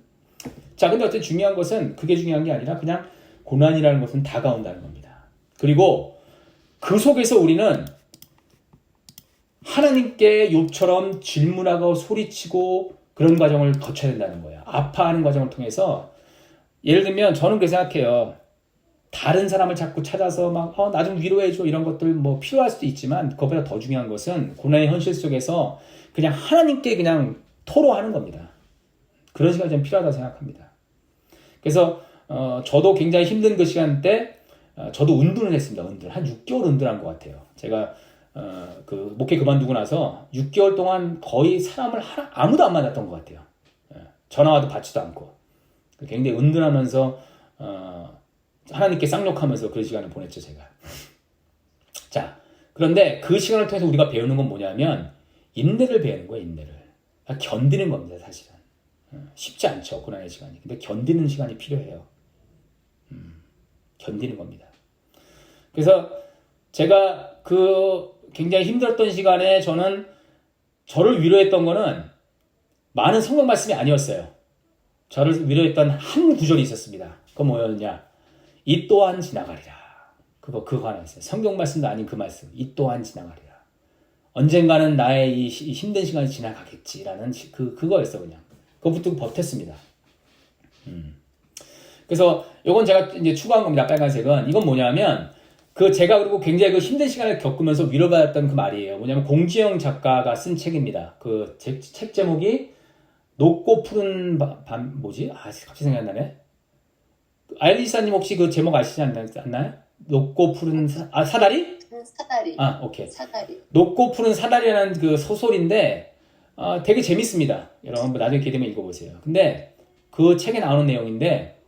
자, 근데 어쨌든 중요한 것은 그게 중요한 게 아니라 그냥 고난이라는 것은 다가온다는 겁니다. 그리고 그 속에서 우리는 하나님께 욥처럼 질문하고 소리치고 그런 과정을 거쳐야 된다는 거예요. 아파하는 과정을 통해서 예를 들면 저는 그렇게 생각해요. 다른 사람을 자꾸 찾아서 나 좀 위로해줘 이런 것들 필요할 수도 있지만 그것보다 더 중요한 것은 고난의 현실 속에서 그냥 하나님께 그냥 토로하는 겁니다. 그런 시간이 좀 필요하다고 생각합니다. 그래서 저도 굉장히 힘든 그 시간 때 저도 은둔을 했습니다. 한 6개월 은둔한 것 같아요. 제가 그 목회 그만두고 나서 6개월 동안 거의 사람을 아무도 안 만났던 것 같아요. 전화와도 받지도 않고 굉장히 은둔하면서 하나님께 쌍욕하면서 그런 시간을 보냈죠, 제가. 자, 그런데 그 시간을 통해서 우리가 배우는 건 뭐냐면 인내를 배우는 거예요, 인내를. 견디는 겁니다, 사실은. 쉽지 않죠, 고난의 시간이. 근데 견디는 시간이 필요해요. 견디는 겁니다. 그래서 제가 굉장히 힘들었던 시간에 저는 저를 위로했던 거는 많은 성경 말씀이 아니었어요. 저를 위로했던 한 구절이 있었습니다. 그건 뭐였냐? 이 또한 지나가리라. 그거 하나 있어요. 성경 말씀도 아닌 그 말씀. 이 또한 지나가리라. 언젠가는 나의 이 힘든 시간이 지나가겠지라는 그거였어 그냥. 그거 붙들고 버텼습니다. 그래서 요건 제가 이제 추가한 겁니다. 빨간색은. 이건 뭐냐면 제가 그리고 굉장히 그 힘든 시간을 겪으면서 위로받았던 그 말이에요. 뭐냐면 공지영 작가가 쓴 책입니다. 그 책 제목이 높고 푸른 밤 뭐지? 갑자기 생각이 안 나네. 아일리사님 혹시 그 제목 아시지 않나요? 높고 푸른 사다리? 사다리. 오케이. 사다리. 높고 푸른 사다리라는 그 소설인데 되게 재밌습니다. 여러분 나중에 기회 되면 읽어보세요. 근데 그 책에 나오는 내용인데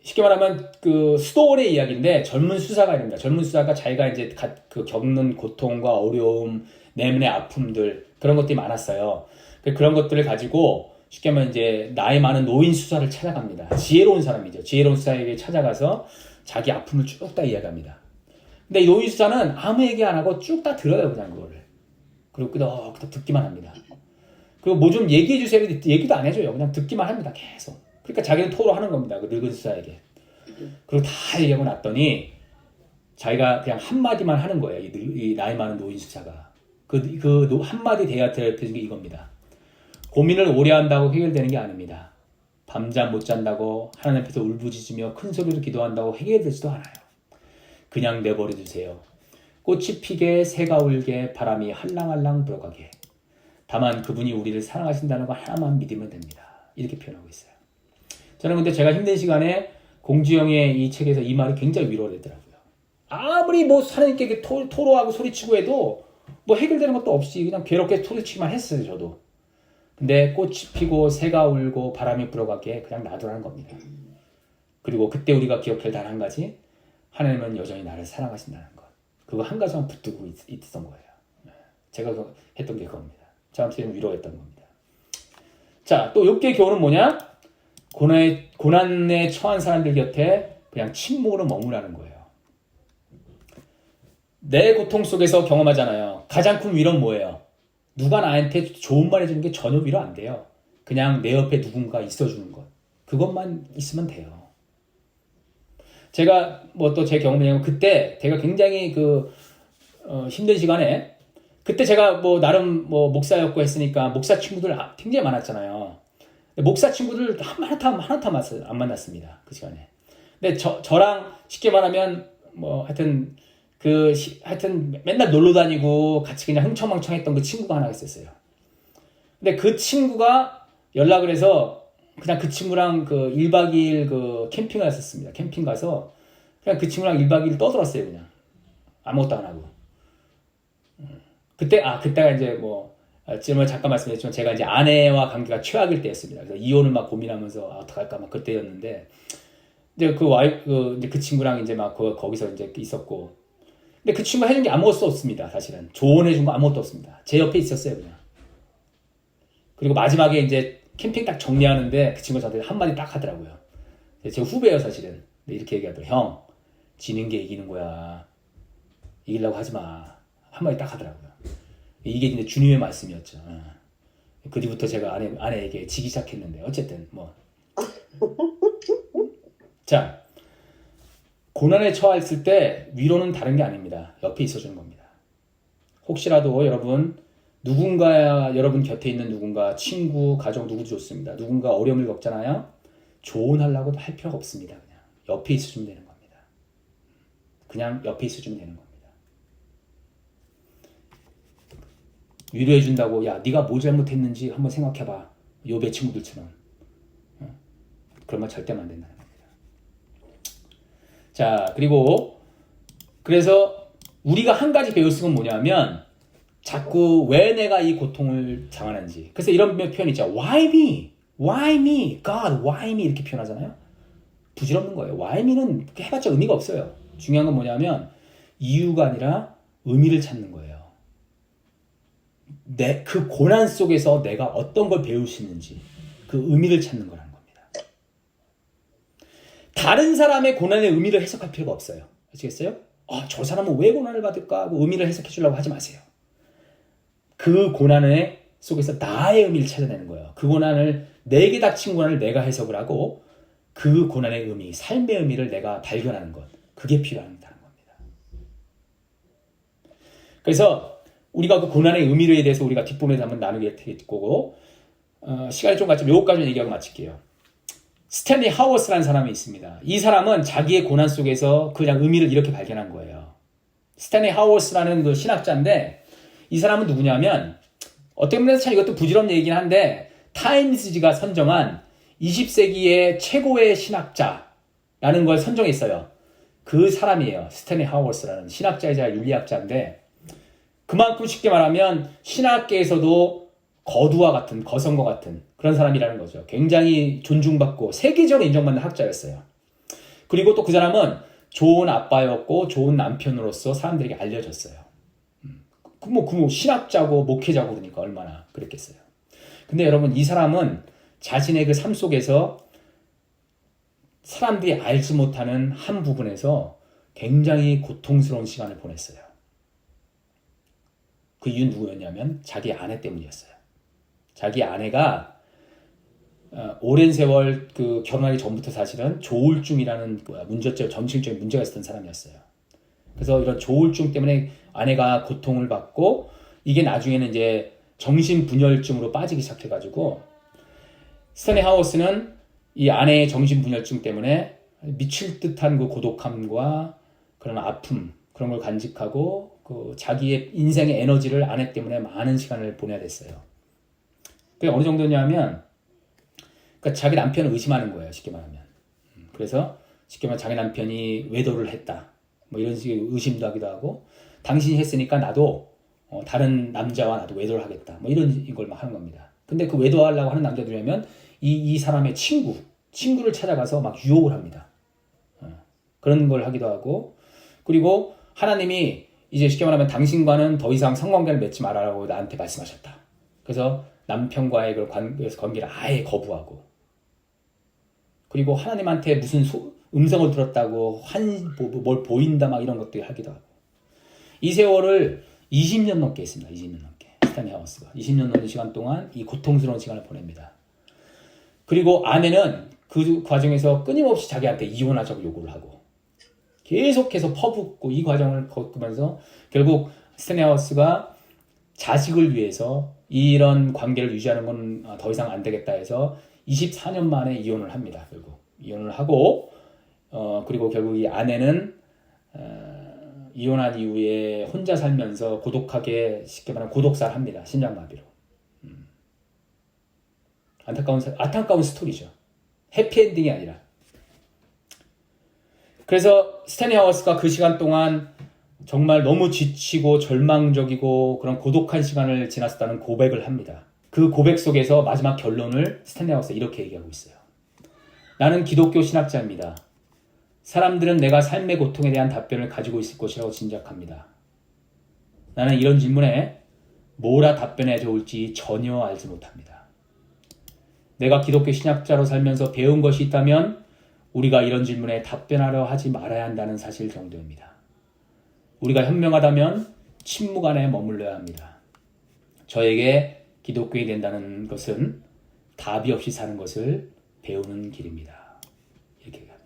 쉽게 말하면 그 수도원의 이야기인데 젊은 수사가입니다. 젊은 수사가 자기가 이제 겪는 고통과 어려움, 내면의 아픔들 그런 것들이 많았어요. 그런 것들을 가지고 쉽게 말하면 이제 나이 많은 노인 수사를 찾아갑니다. 지혜로운 사람이죠. 지혜로운 수사에게 찾아가서 자기 아픔을 쭉 다 이야기합니다. 근데 이 노인 수사는 아무 얘기 안 하고 쭉 다 들어요, 그냥 그거를. 그리고 끄덕끄덕 듣기만 합니다. 그리고 뭐 좀 얘기해 주세요. 얘기도 안 해줘요. 그냥 듣기만 합니다, 계속. 그러니까 자기는 토로하는 겁니다, 그 늙은 수사에게. 그리고 다 얘기하고 났더니 자기가 그냥 한마디만 하는 거예요, 이 나이 많은 노인 수사가. 한마디 대답해준 게 이겁니다. 고민을 오래 한다고 해결되는 게 아닙니다. 밤잠 못 잔다고 하나님 앞에서 울부짖으며 큰 소리로 기도한다고 해결되지도 않아요. 그냥 내버려 두세요. 꽃이 피게 새가 울게 바람이 할랑할랑 불어가게. 다만 그분이 우리를 사랑하신다는 거 하나만 믿으면 됩니다. 이렇게 표현하고 있어요. 저는 근데 제가 힘든 시간에 공주영의 이 책에서 이 말이 굉장히 위로가 되더라고요. 아무리 뭐 하나님께 토로하고 소리치고 해도 뭐 해결되는 것도 없이 그냥 괴롭게 소리치기만 했어요, 저도. 근데 꽃이 피고 새가 울고 바람이 불어가게 그냥 놔두라는 겁니다. 그리고 그때 우리가 기억할 단 한 가지, 하나님은 여전히 나를 사랑하신다는 것. 그거 한 가지만 붙들고 있었던 거예요. 제가 했던 게 그겁니다. 저한테는 위로했던 겁니다. 자, 또 욥기의 교훈은 뭐냐? 고난에 처한 사람들 곁에 그냥 침묵으로 머무라는 거예요. 내 고통 속에서 경험하잖아요. 가장 큰 위로는 뭐예요? 누가 나한테 좋은 말 해주는 게 전혀 위로 안 돼요. 그냥 내 옆에 누군가 있어주는 것. 그것만 있으면 돼요. 제가 뭐 또 제 경험이냐면 그때 제가 굉장히 힘든 시간에 그때 제가 뭐 나름 뭐 목사였고 했으니까 목사 친구들 굉장히 많았잖아요. 목사 친구들 하나도 안 만났습니다. 그 시간에. 근데 저랑 쉽게 말하면 뭐 하여튼 맨날 놀러 다니고 같이 그냥 흥청망청했던 그 친구가 하나 있었어요. 근데 그 친구가 연락을 해서 그냥 그 친구랑 1박 2일 캠핑을 했었습니다. 캠핑 가서 그냥 그 친구랑 1박 2일 떠들었어요, 그냥. 아무것도 안 하고. 그때가 이제 지금 잠깐 말씀드렸지만 제가 이제 아내와 관계가 최악일 때였습니다. 그래서 이혼을 막 고민하면서 어떡할까 막 그때였는데 이제 그 친구랑 이제 막 거기서 이제 있었고. 근데 그 친구가 해준 게 아무것도 없습니다, 사실은. 조언해준 거 아무것도 없습니다. 제 옆에 있었어요, 그냥. 그리고 마지막에 이제 캠핑 딱 정리하는데 그 친구가 저한테 한마디 딱 하더라고요. 제 후배예요, 사실은. 근데 이렇게 얘기하더라고요. 형, 지는 게 이기는 거야. 이기려고 하지 마. 한마디 딱 하더라고요. 이게 이제 주님의 말씀이었죠. 그 뒤부터 제가 아내에게 지기 시작했는데, 어쨌든, 자, 고난에 처했을 때 위로는 다른 게 아닙니다. 옆에 있어주는 겁니다. 혹시라도 여러분 여러분 곁에 있는 누군가, 친구, 가족 누구도 좋습니다. 누군가 어려움을 겪잖아요. 조언하려고 할 필요가 없습니다. 그냥 옆에 있어주면 되는 겁니다. 그냥 옆에 있어주면 되는 겁니다. 위로해준다고 야 네가 뭐 잘못했는지 한번 생각해봐. 욥의 친구들처럼. 그런 말 절대 안 된다는 겁니다. 자, 그래서 우리가 한 가지 배울 수는 뭐냐면 자꾸 왜 내가 이 고통을 당하는지. 그래서 이런 표현 있죠. Why me? Why me? God, why me? 이렇게 표현하잖아요. 부질없는 거예요. Why me는 해봤자 의미가 없어요. 중요한 건 뭐냐면 이유가 아니라 의미를 찾는 거예요. 그 고난 속에서 내가 어떤 걸 배울 수 있는지 그 의미를 찾는 거라는 겁니다. 다른 사람의 고난의 의미를 해석할 필요가 없어요. 아시겠어요? 저 사람은 왜 고난을 받을까 하고 의미를 해석해 주려고 하지 마세요. 그 고난의 속에서 나의 의미를 찾아내는 거예요. 그 고난을, 내게 닥친 고난을 내가 해석을 하고 그 고난의 의미, 삶의 의미를 내가 발견하는 것. 그게 필요하다는 겁니다. 그래서 우리가 그 고난의 의미에 대해서 우리가 뒷부분에서 한번 나누게 될 거고, 시간이 좀 같지만 요것까지는 얘기하고 마칠게요. 스탠리 하워스라는 사람이 있습니다. 이 사람은 자기의 고난 속에서 그냥 의미를 이렇게 발견한 거예요. 스탠리 하워스라는 그 신학자인데, 이 사람은 누구냐면, 어떻게 보면 참 이것도 부질없는 얘기긴 한데, 타임스지가 선정한 20세기의 최고의 신학자라는 걸 선정했어요. 그 사람이에요. 스탠리 하워스라는 신학자이자 윤리학자인데, 그만큼 쉽게 말하면 신학계에서도 거두와 같은, 거성과 같은 그런 사람이라는 거죠. 굉장히 존중받고 세계적으로 인정받는 학자였어요. 그리고 또 그 사람은 좋은 아빠였고 좋은 남편으로서 사람들에게 알려졌어요. 그 신학자고 목회자고 그러니까 얼마나 그랬겠어요. 근데 여러분, 이 사람은 자신의 그 삶 속에서 사람들이 알지 못하는 한 부분에서 굉장히 고통스러운 시간을 보냈어요. 그 이유는 누구였냐면 자기 아내 때문이었어요. 자기 아내가 오랜 세월 그 결혼하기 전부터 사실은 조울증이라는 문제점, 정신적인 문제가 있었던 사람이었어요. 그래서 이런 조울증 때문에 아내가 고통을 받고 이게 나중에는 이제 정신분열증으로 빠지기 시작해가지고 스탠리 하워스는 이 아내의 정신분열증 때문에 미칠 듯한 그 고독함과 그런 아픔, 그런 걸 간직하고 그 자기의 인생의 에너지를 아내 때문에 많은 시간을 보내야 됐어요. 그게 어느 정도냐면, 그러니까 자기 남편을 의심하는 거예요, 쉽게 말하면. 그래서 쉽게 말하면 자기 남편이 외도를 했다, 뭐 이런 식의 의심도 하기도 하고, 당신이 했으니까 나도 다른 남자와 나도 외도를 하겠다, 뭐 이런 걸 막 하는 겁니다. 근데 그 외도하려고 하는 남자들이라면 이 사람의 친구를 찾아가서 막 유혹을 합니다. 그런 걸 하기도 하고, 그리고 하나님이 이제 쉽게 말하면 당신과는 더 이상 성관계를 맺지 말아라고 나한테 말씀하셨다. 그래서 남편과의 그 관계를 아예 거부하고, 그리고 하나님한테 무슨 음성을 들었다고 뭘 보인다 막 이런 것들 하기도 하고. 이 세월을 20년 넘게 했습니다. 20년 넘게. 스탠리 하워스가 20년 넘는 시간 동안 이 고통스러운 시간을 보냅니다. 그리고 아내는 그 과정에서 끊임없이 자기한테 이혼하자고 요구를 하고 계속해서 퍼붓고 이 과정을 겪으면서 결국 스탠리 하워스가 자식을 위해서 이런 관계를 유지하는 건 더 이상 안 되겠다 해서 24년 만에 이혼을 합니다. 결국 이혼을 하고 그리고 결국 이 아내는 이혼한 이후에 혼자 살면서 고독하게, 쉽게 말하면 고독사를 합니다. 심장마비로. 안타까운 스토리죠. 해피엔딩이 아니라. 그래서 스탠리 하워스가 그 시간 동안 정말 너무 지치고 절망적이고 그런 고독한 시간을 지났었다는 고백을 합니다. 그 고백 속에서 마지막 결론을 스탠리 하워스가 이렇게 얘기하고 있어요. 나는 기독교 신학자입니다. 사람들은 내가 삶의 고통에 대한 답변을 가지고 있을 것이라고 짐작합니다. 나는 이런 질문에 뭐라 답변해야 좋을지 전혀 알지 못합니다. 내가 기독교 신학자로 살면서 배운 것이 있다면 우리가 이런 질문에 답변하려 하지 말아야 한다는 사실 정도입니다. 우리가 현명하다면 침묵 안에 머물러야 합니다. 저에게 기독교인이 된다는 것은 답이 없이 사는 것을 배우는 길입니다. 이렇게 얘기합니다.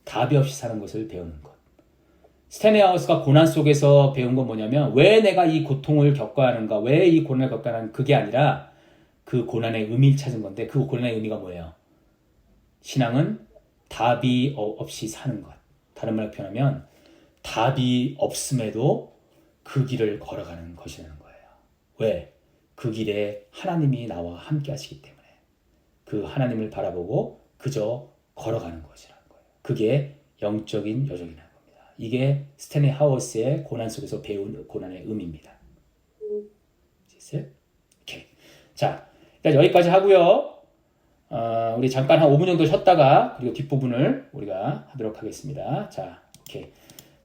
답이 없이 사는 것을 배우는 것. 스탠리 하워스가 고난 속에서 배운 건 뭐냐면, 왜 내가 이 고통을 겪어야 하는가, 왜 이 고난을 겪어야 하는가, 그게 아니라 그 고난의 의미를 찾은 건데, 그 고난의 의미가 뭐예요? 신앙은 답이 없이 사는 것. 다른 말로 표현하면 답이 없음에도 그 길을 걸어가는 것이라는 거예요. 왜? 그 길에 하나님이 나와 함께 하시기 때문에 그 하나님을 바라보고 그저 걸어가는 것이라는 거예요. 그게 영적인 여정이라는 겁니다. 이게 스탠리 하워스의 고난 속에서 배운 고난의 의미입니다. 됐어요? 오케이. 자, 일단 여기까지 하고요. 우리 잠깐 한 5분 정도 쉬었다가 그리고 뒷부분을 우리가 하도록 하겠습니다. 자, 오케이.